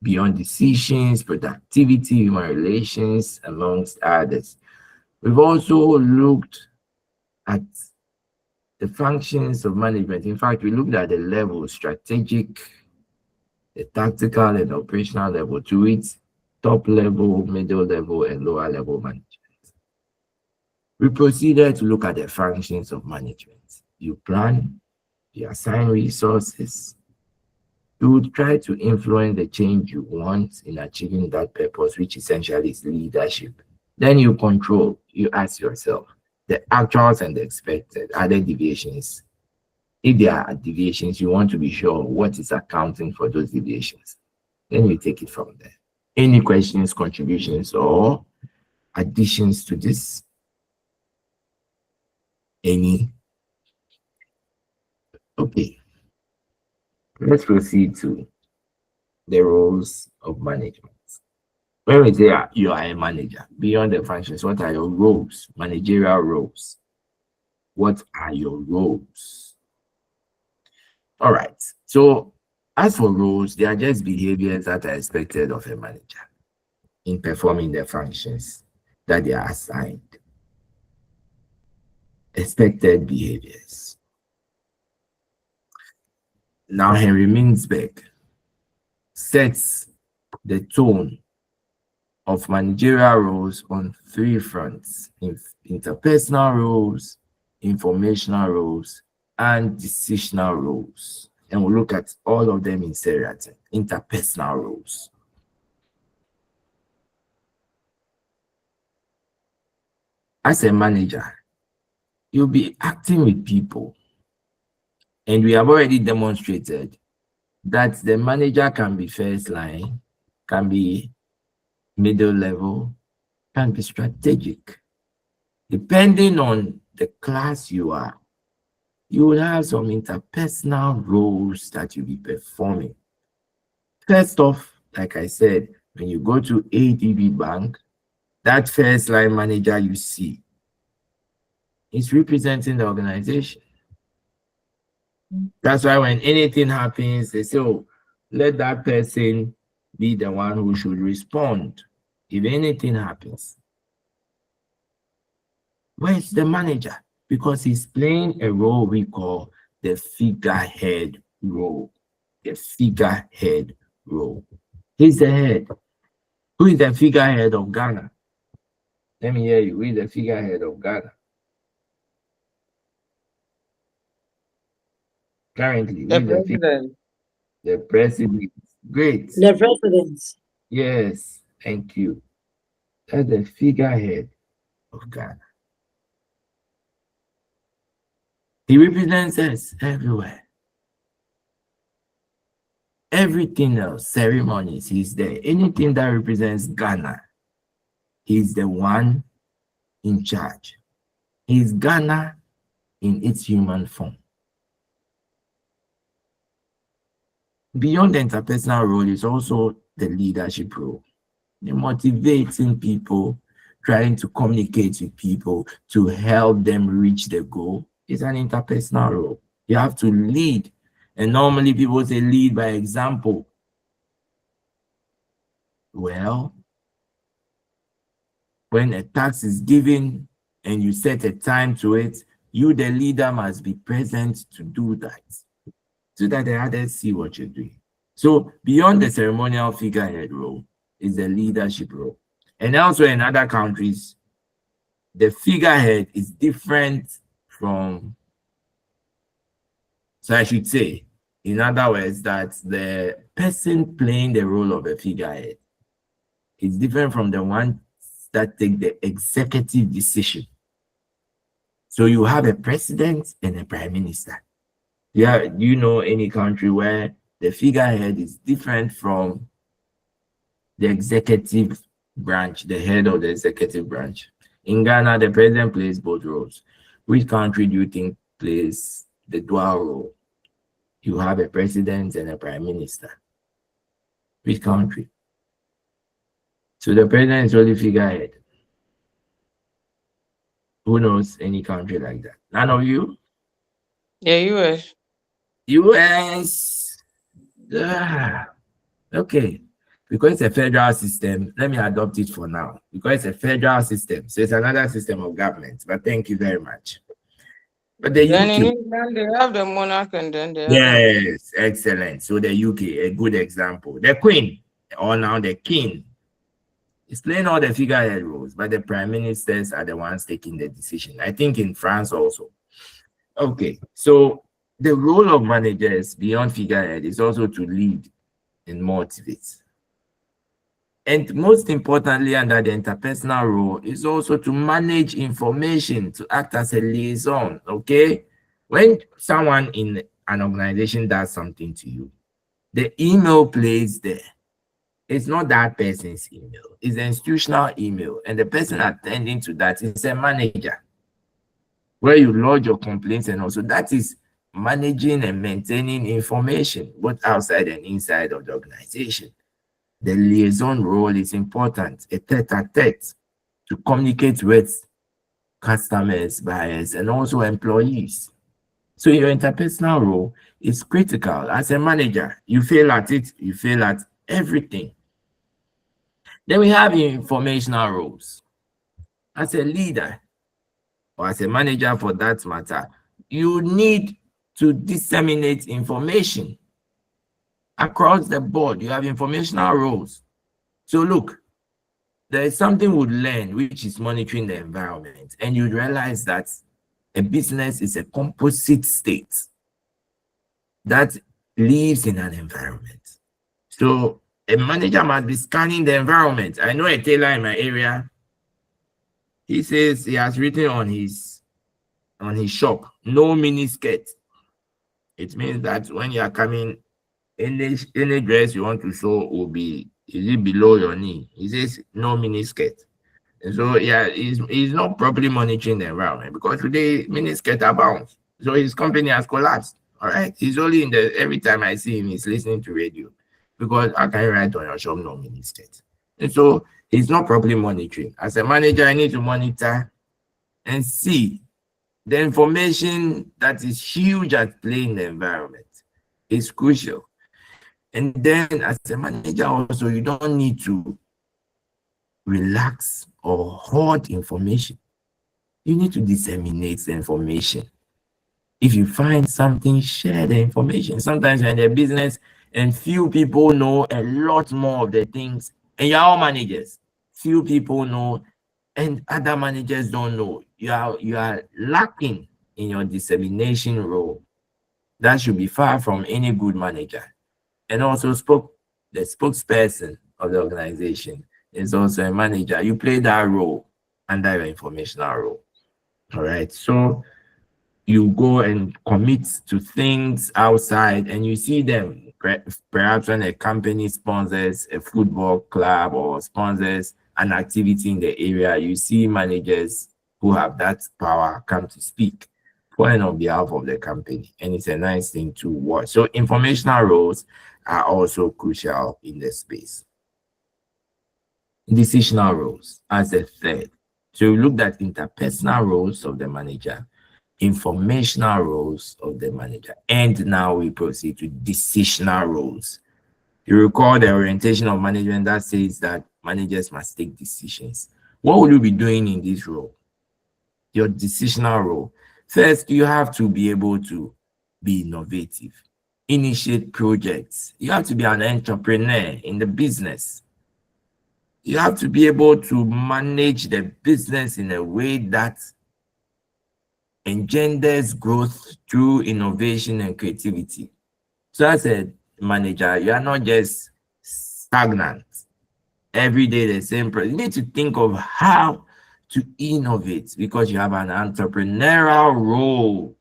beyond decisions, productivity, human relations, amongst others. We've also looked at the functions of management. In fact, we looked at the level, strategic, the tactical and operational level, to its top level, middle level, and lower level management. We proceeded to look at the functions of management. You plan, you assign resources, you try to influence the change you want in achieving that purpose, which essentially is leadership. Then you control, you ask yourself, the actuals and the expected, are there deviations? If there are deviations, you want to be sure what is accounting for those deviations. Then you take it from there. Any questions, contributions, or additions to this? Any? Okay. Let's proceed to the roles of management. When we say you are a manager, beyond the functions, what are your roles? Managerial roles. What are your roles? All right. So, as for roles, they are just behaviors that are expected of a manager in performing their functions that they are assigned. Expected behaviors. Now, Henry Mintzberg sets the tone of managerial roles on three fronts: interpersonal roles, informational roles, and decisional roles. And we'll look at all of them in seriatim. Interpersonal roles. As a manager, you'll be acting with people. And we have already demonstrated that the manager can be first line, can be middle level, can be strategic. Depending on the class you are, you will have some interpersonal roles that you'll be performing. First off, like I said, when you go to ADB Bank, that first line manager you see is representing the organization. That's why when anything happens, they say, oh, let that person be the one who should respond if anything happens. Where's the manager? Because he's playing a role we call the figurehead role. The figurehead role. He's the head. Who is the figurehead of Ghana? Let me hear you. Who is the figurehead of Ghana? Currently, The president. The president. Great. The president. Yes, thank you. That's the figurehead of Ghana. He represents us everywhere. Everything else, ceremonies, he's there. Anything that represents Ghana, he's the one in charge. He's Ghana in its human form. Beyond the interpersonal role is also the leadership role. You're motivating people, trying to communicate with people to help them reach the goal. It's an interpersonal role. You have to lead. And normally people say lead by example. Well, when a task is given and you set a time to it, you, the leader, must be present to do that, so that the others see what you're doing. So beyond the ceremonial figurehead role is the leadership role. And also in other countries, the figurehead is different from, so I should say, in other words, that the person playing the role of a figurehead is different from the one that take the executive decision. So you have a president and a prime minister. Yeah, do you know any country where the figurehead is different from the executive branch, the head of the executive branch? In Ghana, the president plays both roles. Which country do you think plays the dual role? You have a president and a prime minister. Which country? So the president is only figurehead. Who knows any country like that? None of you? The US. US. Okay. Because it's a federal system, let me adopt it for now. Because it's a federal system, so it's another system of government. But thank you very much. But the Then in UK. England, they have the monarch and then they have Yes, excellent. So the UK, a good example. The Queen, or now the King, is playing all the figurehead roles, but the prime ministers are the ones taking the decision. I think in France also. Okay, so the role of managers beyond figurehead is also to lead and motivate. And most importantly, under the interpersonal role, is also to manage information, to act as a liaison. Okay, when someone in an organization does something to you, the email plays there. It's not that person's email, it's an institutional email, and the person attending to that is a manager, where you lodge your complaints, and also that is managing and maintaining information both outside and inside of the organization. The liaison role is important, a tete-a-tete, to communicate with customers, buyers, and also employees. So your interpersonal role is critical. As a manager, you fail at it, you fail at everything. Then we have informational roles. As a leader, or as a manager for that matter, you need to disseminate information across the board. You have informational roles. So look, there is something we'd learn, which is monitoring the environment, and you realize that a business is a composite state that lives in an environment. So a manager must be scanning the environment. I know a tailor in my area. He says he has written on his shop, no mini skirt. It means that when you are coming, any dress you want to sew will be, is it below your knee? He says no mini skirt. And so yeah, he's not properly monitoring the environment, because today mini skirt abounds. So his company has collapsed. All right. He's only in the, every time I see him, he's listening to radio. Because I can write on your shop no mini skirt. And so he's not properly monitoring. As a manager, I need to monitor and see the information that is huge at play in the environment. Is crucial. And then as a manager also, you don't need to relax or hoard information. You need to disseminate the information. If you find something, share the information. Sometimes you're in the business and few people know a lot more of the things, and you're all managers. Few people know and other managers don't know. You are lacking in your dissemination role. That should be far from any good manager. And also the spokesperson of the organization is also a manager. You play that role under your informational role. All right. So you go and commit to things outside, and you see them. Perhaps when a company sponsors a football club or sponsors an activity in the area, you see managers who have that power come to speak for and on behalf of the company. And it's a nice thing to watch. So informational roles are also crucial in the space. Decisional roles as a third. So we looked at interpersonal roles of the manager, informational roles of the manager, and now we proceed to decisional roles. You recall the orientation of management that says that managers must take decisions. What will you be doing in this role? Your decisional role. First, you have to be able to be innovative, initiate projects. You have to be an entrepreneur in the business. You have to be able to manage the business in a way that engenders growth through innovation and creativity. So as a manager, you are not just stagnant. Every day the same problem. You need to think of how to innovate because you have an entrepreneurial role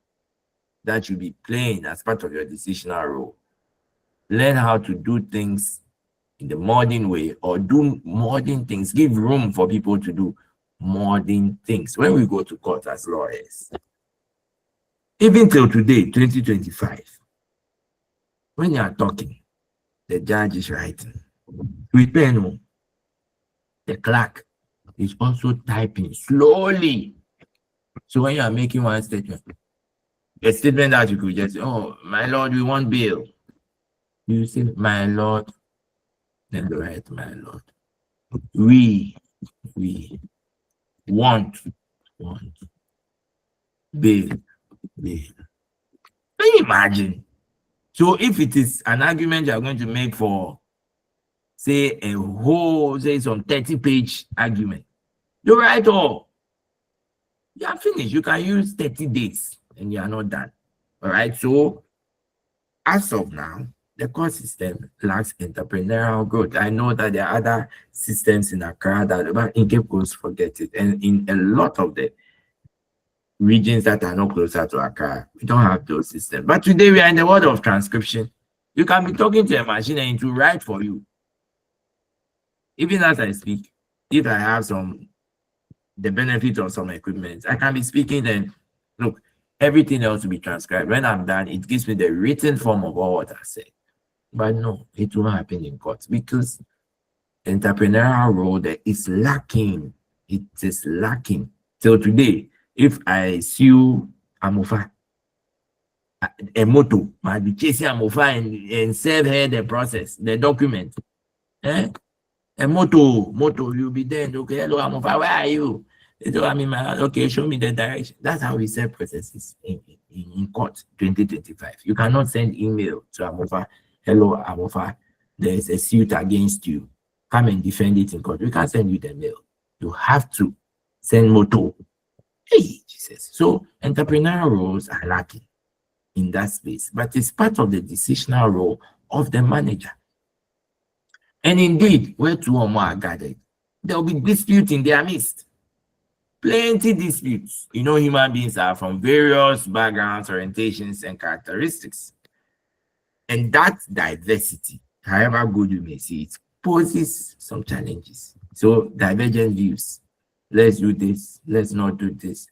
that you'll be playing as part of your decisional role. Learn how to do things in the modern way or do modern things. Give room for people to do modern things. When we go to court as lawyers, even till today, 2025, when you are talking, the judge is writing. With pen, the clerk is also typing slowly. So when you are making one statement, a statement that you could just say, oh, my lord, we want bail. You say, my lord, then the right, my lord. We want bail. Can you imagine? So if it is an argument you are going to make for, say, some 30-page argument, you write all. You are finished. You can use 30 days and you are not done. All right. So as of now, the court system lacks entrepreneurial growth. I know that there are other systems in Accra but in Cape Coast, forget it. And in a lot of the regions that are not closer to Accra, we don't have those systems. But today we are in the world of transcription. You can be talking to a machine and it will write for you. Even as I speak, if I have the benefit of some equipment, I can be speaking and look, everything else will be transcribed. When I'm done, it gives me the written form of all what I said. But no, it won't happen in court because entrepreneurial role there is lacking. It is lacking. Till today, if I sue Amofa, a moto might be chasing Amofa and serve her the process, the document. A moto, you'll be there. Okay, hello, Amofa, where are you? So I'm in my house. Okay, show me the direction. That's how we serve processes in court 2025. You cannot send email to Amofa. Hello, Amofa, there's a suit against you. Come and defend it in court. We can't send you the mail. You have to send moto. Hey, Jesus. So entrepreneurial roles are lacking in that space, but it's part of the decisional role of the manager. And indeed, where two or more are gathered, there will be dispute in their midst. Plenty disputes. You know, human beings are from various backgrounds, orientations, and characteristics. And that diversity, however good you may see it, poses some challenges. So divergent views. Let's do this. Let's not do this.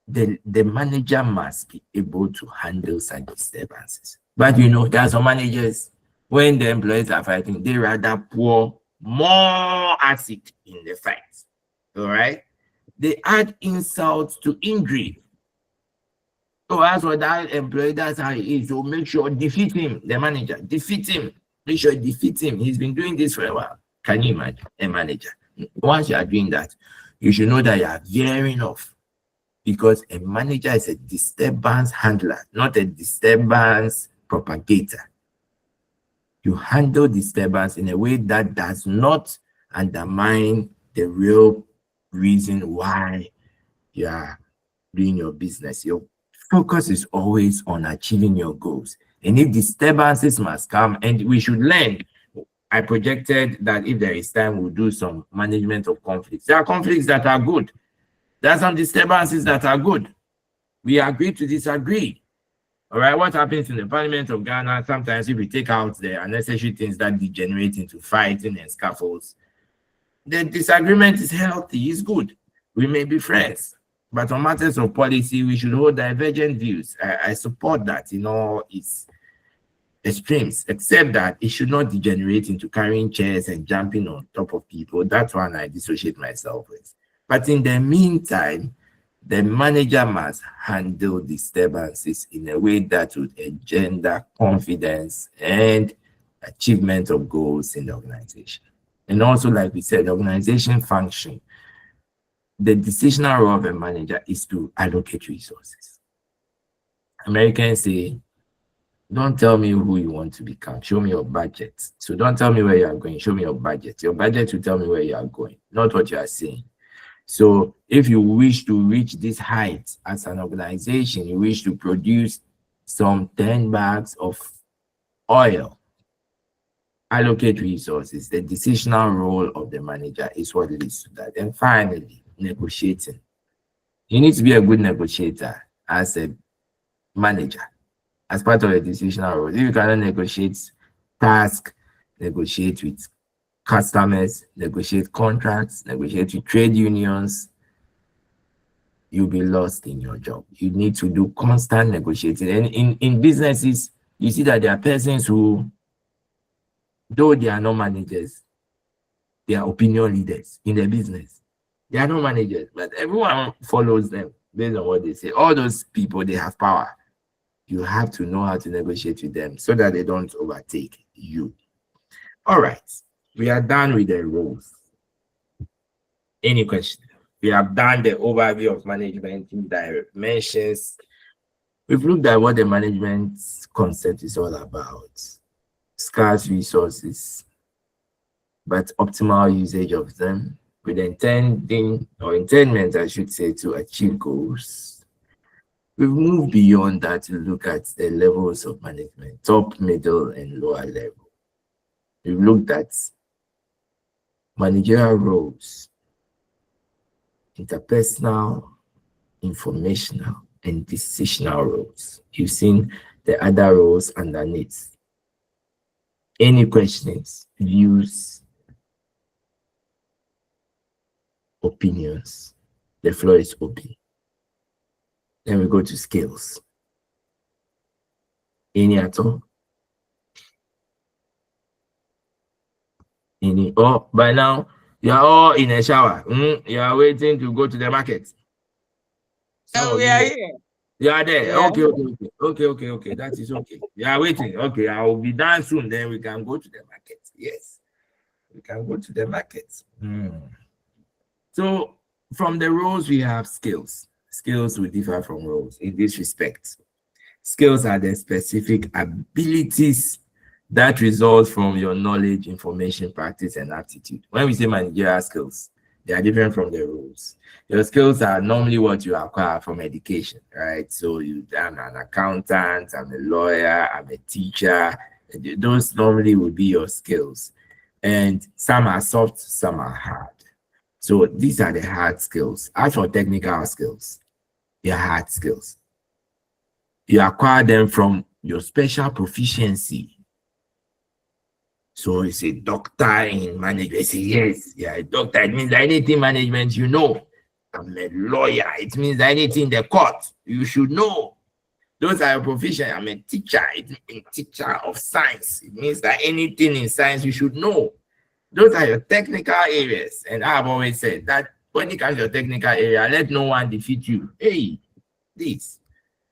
The manager must be able to handle such disturbances. But you know, there are some managers, when the employees are fighting, they rather pour more acid in the fight. All right? They add insults to injury. So as for that employee, that's how he is. So make sure defeat him, the manager. Defeat him. Make sure defeat him. He's been doing this for a while. Can you imagine a manager? Once you are doing that, you should know that you are veering off. Because a manager is a disturbance handler, not a disturbance propagator. You handle disturbance in a way that does not undermine the real reason why you are doing your business. Your focus is always on achieving your goals. And if disturbances must come, and we should learn, I projected that if there is time, we'll do some management of conflicts. There are conflicts that are good. There are some disturbances that are good. We agree to disagree. All right, what happens in the Parliament of Ghana, sometimes if we take out the unnecessary things that degenerate into fighting and scuffles, the disagreement is healthy, it's good. We may be friends, but on matters of policy, we should hold divergent views. I support that in all its extremes, except that it should not degenerate into carrying chairs and jumping on top of people. That's one I dissociate myself with. But in the meantime, the manager must handle disturbances in a way that would engender confidence and achievement of goals in the organization. And also, like we said, organization function, the decisional role of a manager is to allocate resources. Americans say, don't tell me who you want to become, show me your budget. So don't tell me where you are going, show me your budget. Your budget will tell me where you are going, not what you are saying. So if you wish to reach this height as an organization, you wish to produce some 10 bags of oil, allocate resources. The decisional role of the manager is what leads to that. And finally, negotiating. You need to be a good negotiator as a manager, as part of a decisional role. If you cannot negotiate tasks, negotiate with customers, negotiate contracts, negotiate with trade unions, you'll be lost in your job. You need to do constant negotiating. And in businesses, you see that there are persons who, though they are not managers, they are opinion leaders in their business. They are not managers, but everyone follows them based on what they say. All those people, they have power. You have to know how to negotiate with them so that they don't overtake you. All right, we are done with the roles. Any questions? We have done the overview of management in dimensions. We've looked at what the management concept is all about. Scarce resources, but optimal usage of them with intendment, I should say, to achieve goals. We've moved beyond that to look at the levels of management, top, middle, and lower level. We've looked at managerial roles, interpersonal, informational, and decisional roles. You've seen the other roles underneath. Any questions, views, opinions? The floor is open. Then we go to skills. Any at all? Any? Oh, by now, you are all in a shower. You are waiting to go to the market. Oh, we are here. You are there. Yeah. Okay. That is okay. You are waiting. Okay, I will be done soon. Then we can go to the market. Yes, we can go to the market. So from the roles, we have skills. Skills will differ from roles in this respect. Skills are the specific abilities that result from your knowledge, information, practice, and aptitude. When we say managerial skills, they are different from the roles. Your skills are normally what you acquire from education, right? So I'm an accountant, I'm a lawyer, I'm a teacher. Those normally will be your skills. And some are soft, some are hard. So these are the hard skills. As for technical skills, they are hard skills. You acquire them from your special proficiency. So it's a doctor in management. I say, yes, yeah, a doctor. It means anything management, you know. I'm a lawyer. It means anything in the court, you should know. Those are your profession. I'm a teacher. I'm a teacher of science. It means that anything in science, you should know. Those are your technical areas. And I've always said that when it comes to your technical area, let no one defeat you. Hey, this.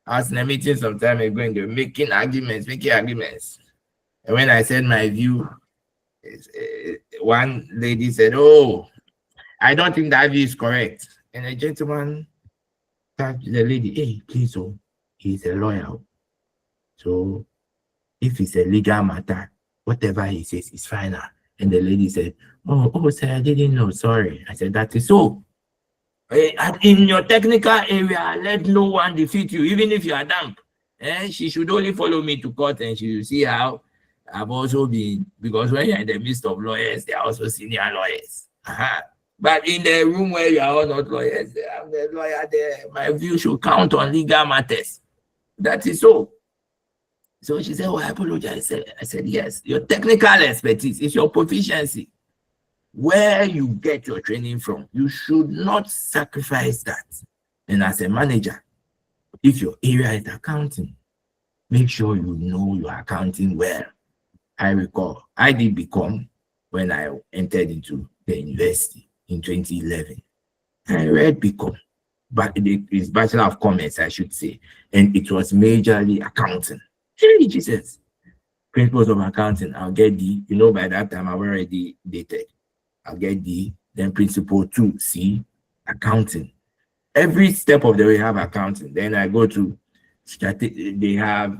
I was in a meeting some time ago and they were making arguments. And when I said my view, one lady said, oh, I don't think that view is correct. And a gentleman tapped the lady, hey, please, oh, he's a lawyer. So if it's a legal matter, whatever he says is final. And the lady said, oh, sir, I didn't know, sorry. I said, that is so. In your technical area, let no one defeat you, even if you are damp. She should only follow me to court and she will see how I've also been, because when you're in the midst of lawyers, they are also senior lawyers. But in the room where you are all not lawyers, I'm the lawyer there. My view should count on legal matters. That is so. So she said, oh, I apologize. I said, yes, your technical expertise is your proficiency. Where you get your training from, you should not sacrifice that. And as a manager, if your area is accounting, make sure you know your accounting well. I recall, I did become when I entered into the university in 2011. I read become, but it's Bachelor of Commerce, I should say, and it was majorly accounting. Hey, Jesus. Principles of accounting, I'll get D. You know, by that time, I've already dated. I'll get D. Then principle 2C, accounting. Every step of the way, I have accounting. Then I go to, they have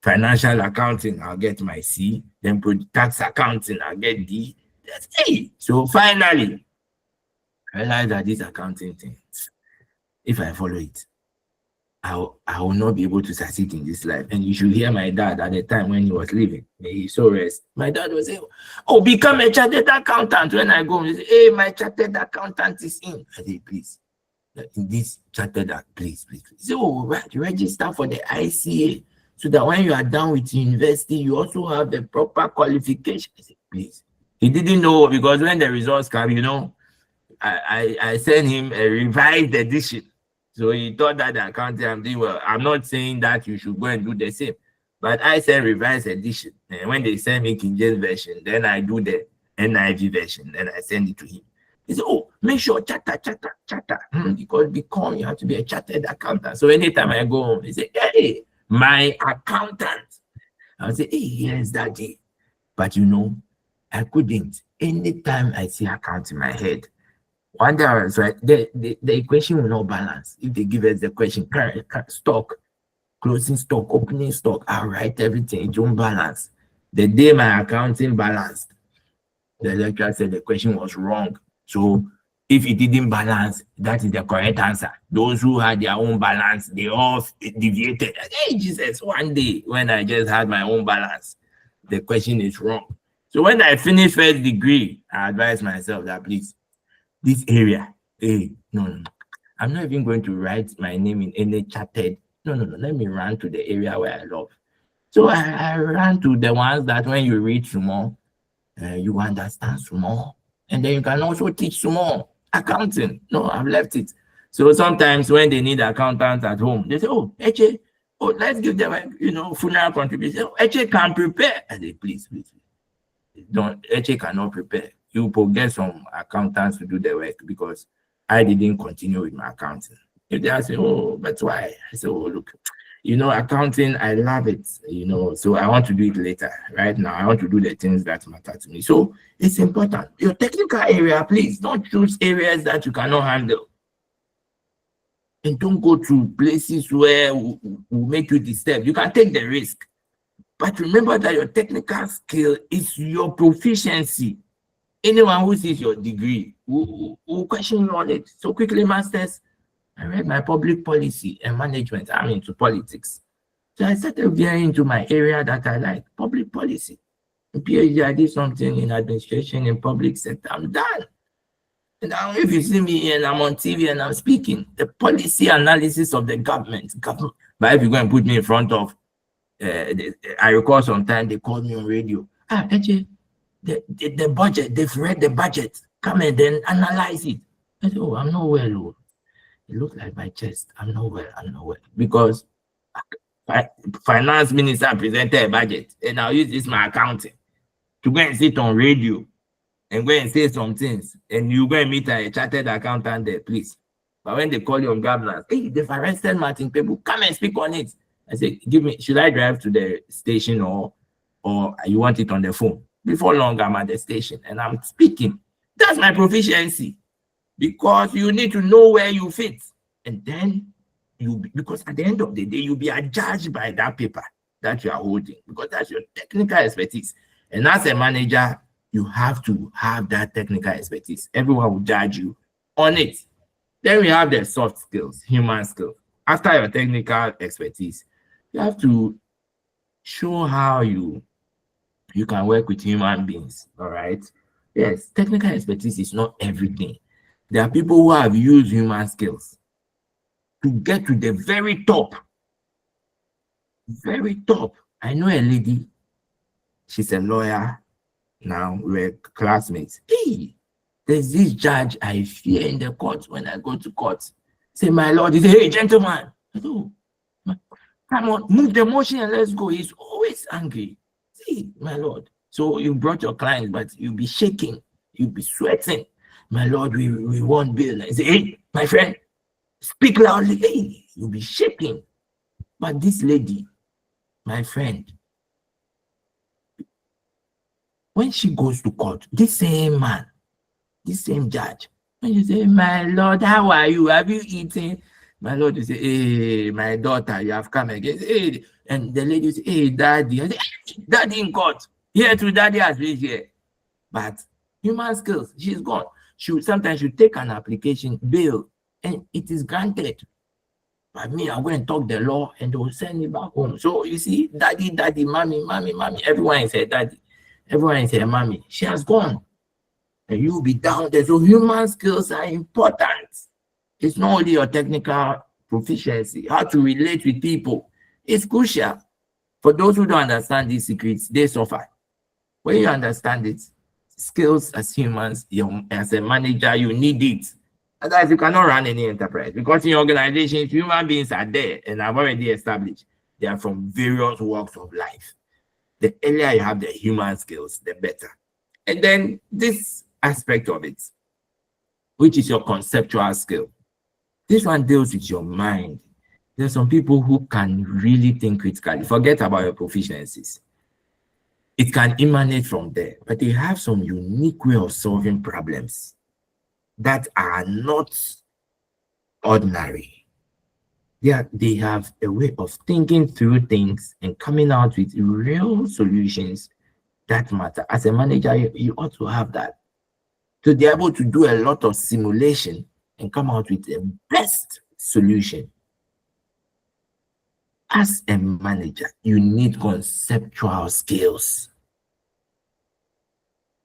financial accounting, I'll get my C. Then tax accounting, I'll get D. That's A. So finally, I realized that this accounting thing, if I follow it, I will not be able to succeed in this life. And you should hear my dad at the time when he was leaving. He saw rest. My dad was saying, oh, become a chartered accountant. When I go, he say, hey, my chartered accountant is in. I say, please, in this chartered, please. He said, oh, right, register for the ICA so that when you are done with university, you also have the proper qualification. I said, please. He didn't know, because when the results come, I sent him a revised edition. So he thought that the accounting I'm doing well. I'm not saying that you should go and do the same, but I send revised edition. And when they send me King James version, then I do the NIV version, then I send it to him. He said, oh, make sure charter. Because you have to be a chartered accountant. So anytime I go home, he say, hey, my accountant. I'll say, hey, yes, daddy. But I couldn't. Anytime I see account in my head, one day I was right, the equation will not balance. If they give us the question, stock, closing stock, opening stock, I'll write everything, it won't balance. The day my accounting balanced, the lecturer said the question was wrong. So if it didn't balance, that is the correct answer. Those who had their own balance, they all deviated. Hey, Jesus, one day when I just had my own balance, the question is wrong. So when I finished first degree, I advised myself that please, this area, hey, no. I'm not even going to write my name in any chartered. No. Let me run to the area where I love. So I ran to the ones that when you read small, you understand small. And then you can also teach small accounting. No, I've left it. So sometimes when they need accountants at home, they say, oh, Eche, let's give them, funeral contribution. Oh, Eche can prepare. I say, please. Don't, Eche cannot prepare. You will get some accountants to do the work, because I didn't continue with my accounting. If they ask me, oh, but why? I say, oh, look, accounting, I love it, so I want to do it later. Right now, I want to do the things that matter to me. So it's important. Your technical area, please don't choose areas that you cannot handle. And don't go to places where will make you disturbed. You can take the risk. But remember that your technical skill is your proficiency. Anyone who sees your degree will question you on it. So quickly, masters, I read my public policy and management. I'm into politics. So I started veering into my area that I like, public policy. In PhD, I did something in administration in public sector. I'm done. And now if you see me and I'm on TV and I'm speaking, the policy analysis of the government. But if you go and put me in front of, I recall sometime they called me on radio. Actually, the budget, they've read the budget. Come and then analyze it. I said, oh, I'm not well. It looked like my chest. I'm not well. Because finance minister presented a budget, and I'll use this my accounting to go and sit on radio and go and say some things. And you go and meet a chartered accountant there, please. But when they call you on governance, hey, they've arrested Martin Pebu, come and speak on it. I say, should I drive to the station or you want it on the phone? Before long, I'm at the station and I'm speaking. That's my proficiency, because you need to know where you fit. And then because at the end of the day, you'll be adjudged by that paper that you are holding, because that's your technical expertise. And as a manager, you have to have that technical expertise. Everyone will judge you on it. Then we have the soft skills, human skills. After your technical expertise, you have to show how you can work with human beings. All right. Yes, technical expertise is not everything. There are people who have used human skills to get to the very top. Very top. I know a lady, she's a lawyer now, we're classmates. Hey, there's this judge I fear in the court when I go to court. Say, my lord, he say, hey, gentleman. Oh, come on, move the motion and let's go. He's always angry. See, my lord. So you brought your client, but you'll be shaking, you'll be sweating. My lord, we want bill. I say, hey, my friend, speak loudly. Hey, you'll be shaking. But this lady, my friend, when she goes to court, this same man, this same judge, when you say, my lord, how are you? Have you eaten? My lord, you say, hey, my daughter, you have come again. Hey, and the lady say, hey, daddy. I say, hey, daddy in court. Here to daddy has been here. But human skills, she's gone. Sometimes you take an application, bail, and it is granted. But me, I go and talk the law and they will send me back home. So you see, daddy, daddy, mommy, mommy, mommy, everyone is her daddy, everyone is her mommy. She has gone. And you'll be down there. So human skills are important. It's not only your technical proficiency, how to relate with people. It's crucial. For those who don't understand these secrets, they suffer. When you understand it, skills as humans, as a manager, you need it. Otherwise, you cannot run any enterprise, because in organizations, human beings are there, and I've already established they are from various walks of life. The earlier you have the human skills, the better. And then this aspect of it, which is your conceptual skill, this one deals with your mind. There's some people who can really think critically. Forget about your proficiencies. It can emanate from there, but they have some unique way of solving problems that are not ordinary. They have a way of thinking through things and coming out with real solutions that matter. As a manager, you ought to have that. To be able to do a lot of simulation and come out with the best solution. As a manager, you need conceptual skills.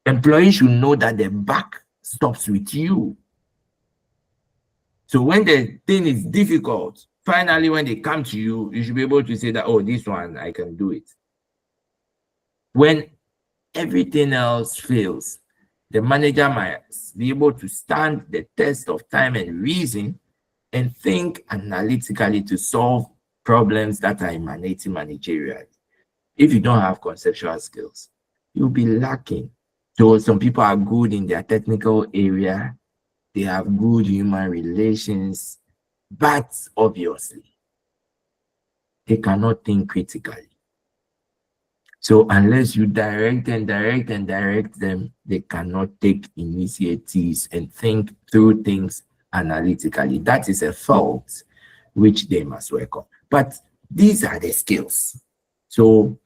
Employees should know that the buck stops with you. So when the thing is difficult, finally when they come to you, you should be able to say that, oh, this one, I can do it. When everything else fails, the manager might be able to stand the test of time and reason and think analytically to solve problems that are emanating managerially. If you don't have conceptual skills, you'll be lacking. So some people are good in their technical area, they have good human relations, but obviously, they cannot think critically. So unless you direct them, they cannot take initiatives and think through things analytically. That is a fault which they must work on. But these are the skills. So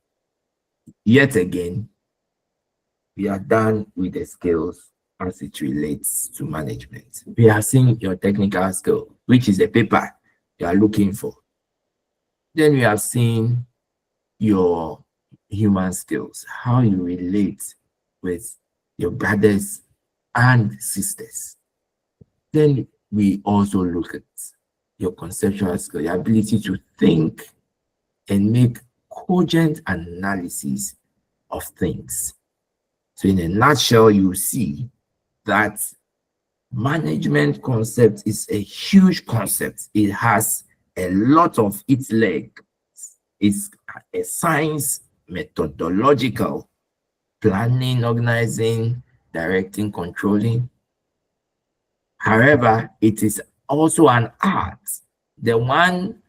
yet again, we are done with the skills as it relates to management. We have seen your technical skill, which is the paper you are looking for. Then we have seen your human skills, how you relate with your brothers and sisters. Then we also look at your conceptual skill, your ability to think and make cogent analysis of things. So in a nutshell, you see that management concept is a huge concept. It has a lot of its legs. It's a science, methodological, planning, organizing, directing, controlling. However, it is also an art. The one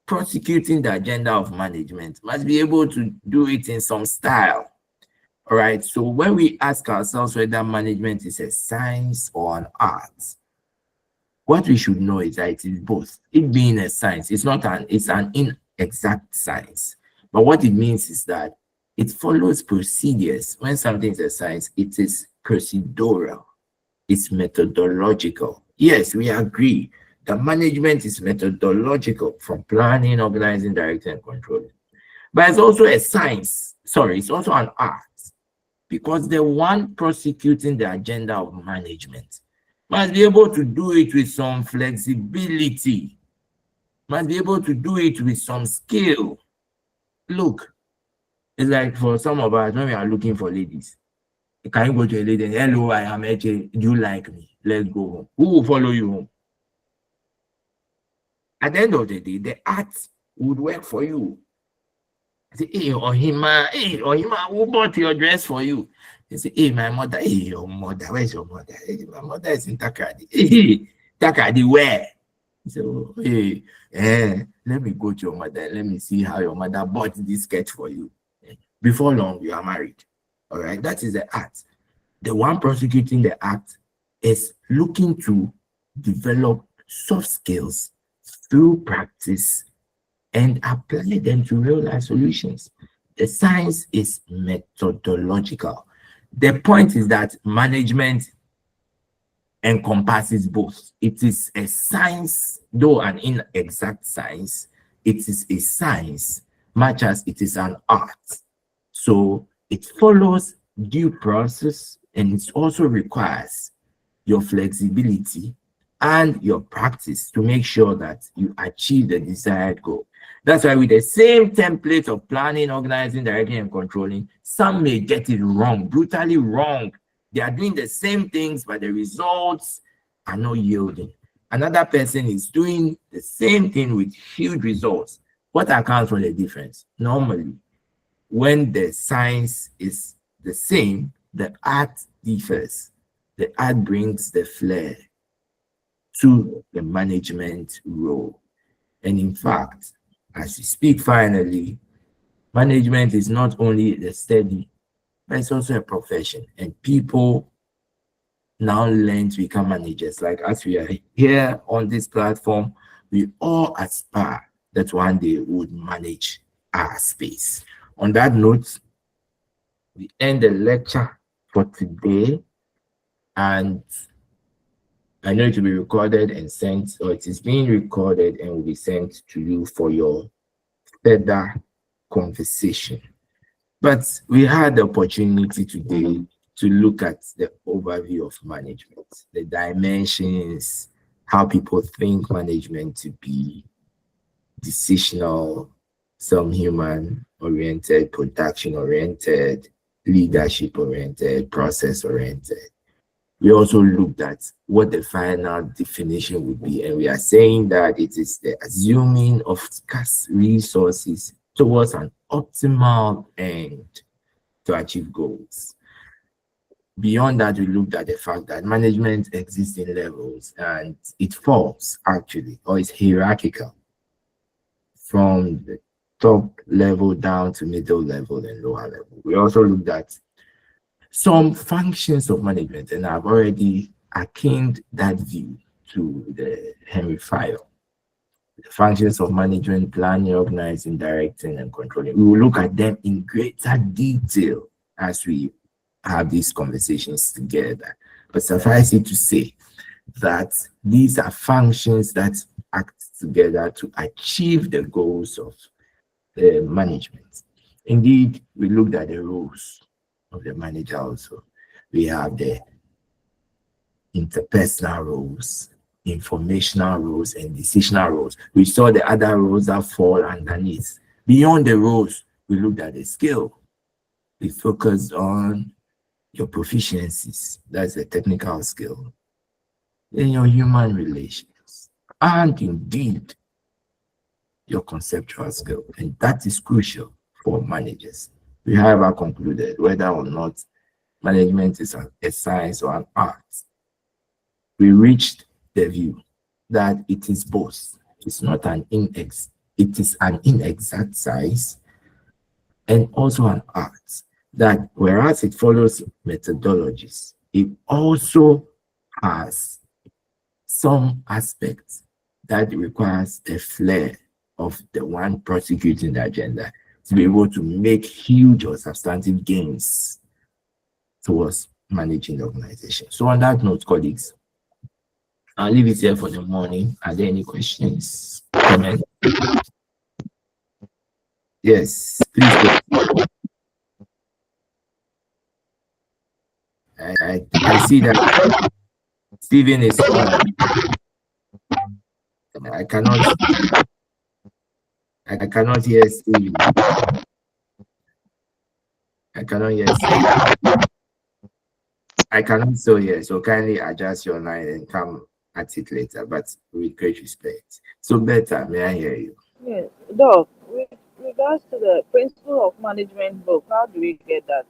prosecuting the agenda of management must be able to do it in some style. All right, so when we ask ourselves whether management is a science or an art, what we should know is that it is both. It being a science, it's an inexact science. But what it means is that it follows procedures. When something is a science, it is procedural. It's methodological. Yes, we agree that management is methodological, from planning, organizing, directing, and controlling. But it's also a science. It's also an art. Because the one prosecuting the agenda of management must be able to do it with some flexibility, must be able to do it with some skill. Look, it's like for some of us, when we are looking for ladies, can you go to a lady and, hello, I am HA, do you like me? Let's go home. Who will follow you home? At the end of the day, the art would work for you. I say, hey, Ohima, who bought your dress for you? They say, hey, my mother. Hey, your mother, where's your mother? Hey, my mother is in Takadi. Hey, Takadi, where? So, hey, let me go to your mother. Let me see how your mother bought this skirt for you. Before long, you are married. All right, that is the art. The one prosecuting the act is looking to develop soft skills through practice and apply them to real life solutions. The science is methodological. The point is that management encompasses both. It is a science, though an inexact science. It is a science, much as it is an art. So it follows due process, and it also requires your flexibility and your practice to make sure that you achieve the desired goal. That's why with the same template of planning, organizing, directing, and controlling, some may get it wrong, brutally wrong. They are doing the same things, but the results are not yielding. Another person is doing the same thing with huge results. What accounts for the difference? Normally, when the science is the same, the art differs. The art brings the flair to the management role. And in fact, as we speak finally, management is not only the study, but it's also a profession. And people now learn to become managers. Like as we are here on this platform, we all aspire that one day we would manage our space. On that note, we end the lecture for today. And I know it will be recorded and sent, or it is being recorded and will be sent to you for your further conversation. But we had the opportunity today to look at the overview of management, the dimensions, how people think management to be decisional, some human-oriented, production-oriented, leadership-oriented, process-oriented. We also looked at what the final definition would be, and we are saying that it is the assuming of scarce resources towards an optimal end to achieve goals. Beyond that, we looked at the fact that management exists in levels, and it falls actually, or is hierarchical from the top level down to middle level and lower level. We also looked at some functions of management, and I've already akined that view to the Henry File. The functions of management: planning, organizing, directing, and controlling. We will look at them in greater detail as we have these conversations together. But suffice it to say that these are functions that act together to achieve the goals of the management. Indeed, we looked at the roles of the manager also. We have the interpersonal roles, informational roles, and decisional roles. We saw the other roles that fall underneath. Beyond the roles, we looked at the skill. We focused on your proficiencies, that's the technical skill, then your human relations, and indeed your conceptual skill. And that is crucial for managers. We have concluded whether or not management is a science or an art. We reached the view that it is both. It's not it is an inexact science and also an art. That whereas it follows methodologies, it also has some aspects that requires the flair of the one prosecuting the agenda to be able to make huge or substantive gains towards managing the organization. So on that note, colleagues, I'll leave it here for the morning. Are there any questions? Comments? Yes, please go. I see that Stephen is on. I cannot hear Stephen. I cannot hear Stephen. I cannot still hear, so kindly adjust your line and come at it later, but with great respect. So better, may I hear you? Yes, Doc, with regards to the principle of management book, how do we get that?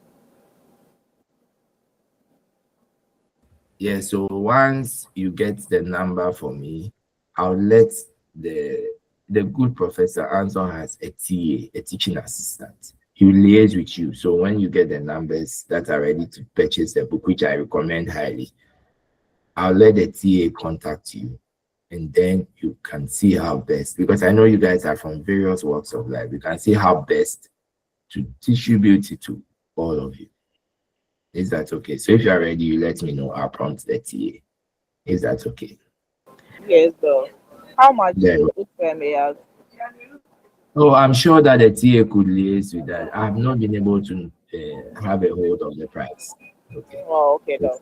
Yeah, so once you get the number for me, I'll let the good professor Anson has a TA, a teaching assistant. He will liaise with you. So when you get the numbers that are ready to purchase the book, which I recommend highly, I'll let the TA contact you, and then you can see how best, because I know you guys are from various walks of life, you can see how best to distribute it to all of you. Is that okay? So if you are ready, you let me know. I'll prompt the TA. Is that okay? Yes, though. How much Yeah. is it? Oh, I'm sure that the TA could liaise with that. I have not been able to have a hold of the price. Okay. Oh, okay, though.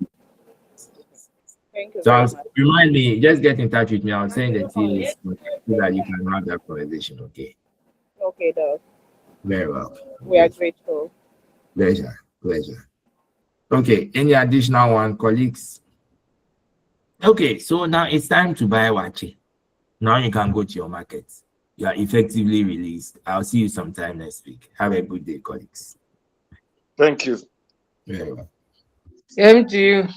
Thank you So very much. remind me, just get in touch with me. I'll send the TAs so that you can have that conversation. Okay. Okay, though. Very well. We are grateful. Pleasure. Pleasure. Okay. Any additional one, colleagues? Okay. So now it's time to buy Wachi. Now you can go to your market. You are effectively released. I'll see you sometime next week. Have a good day, colleagues. Thank you. Very well. Same to you.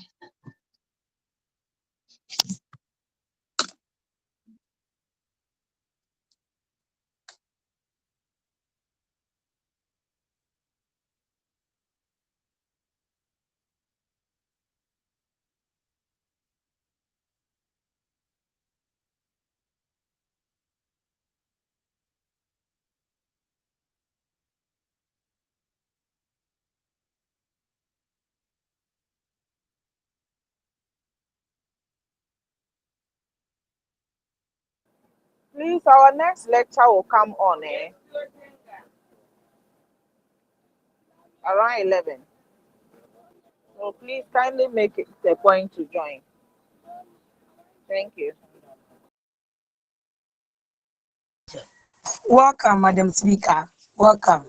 Please, our next lecture will come on around 11. So please kindly make it a point to join. Thank you. Welcome, Madam Speaker. Welcome.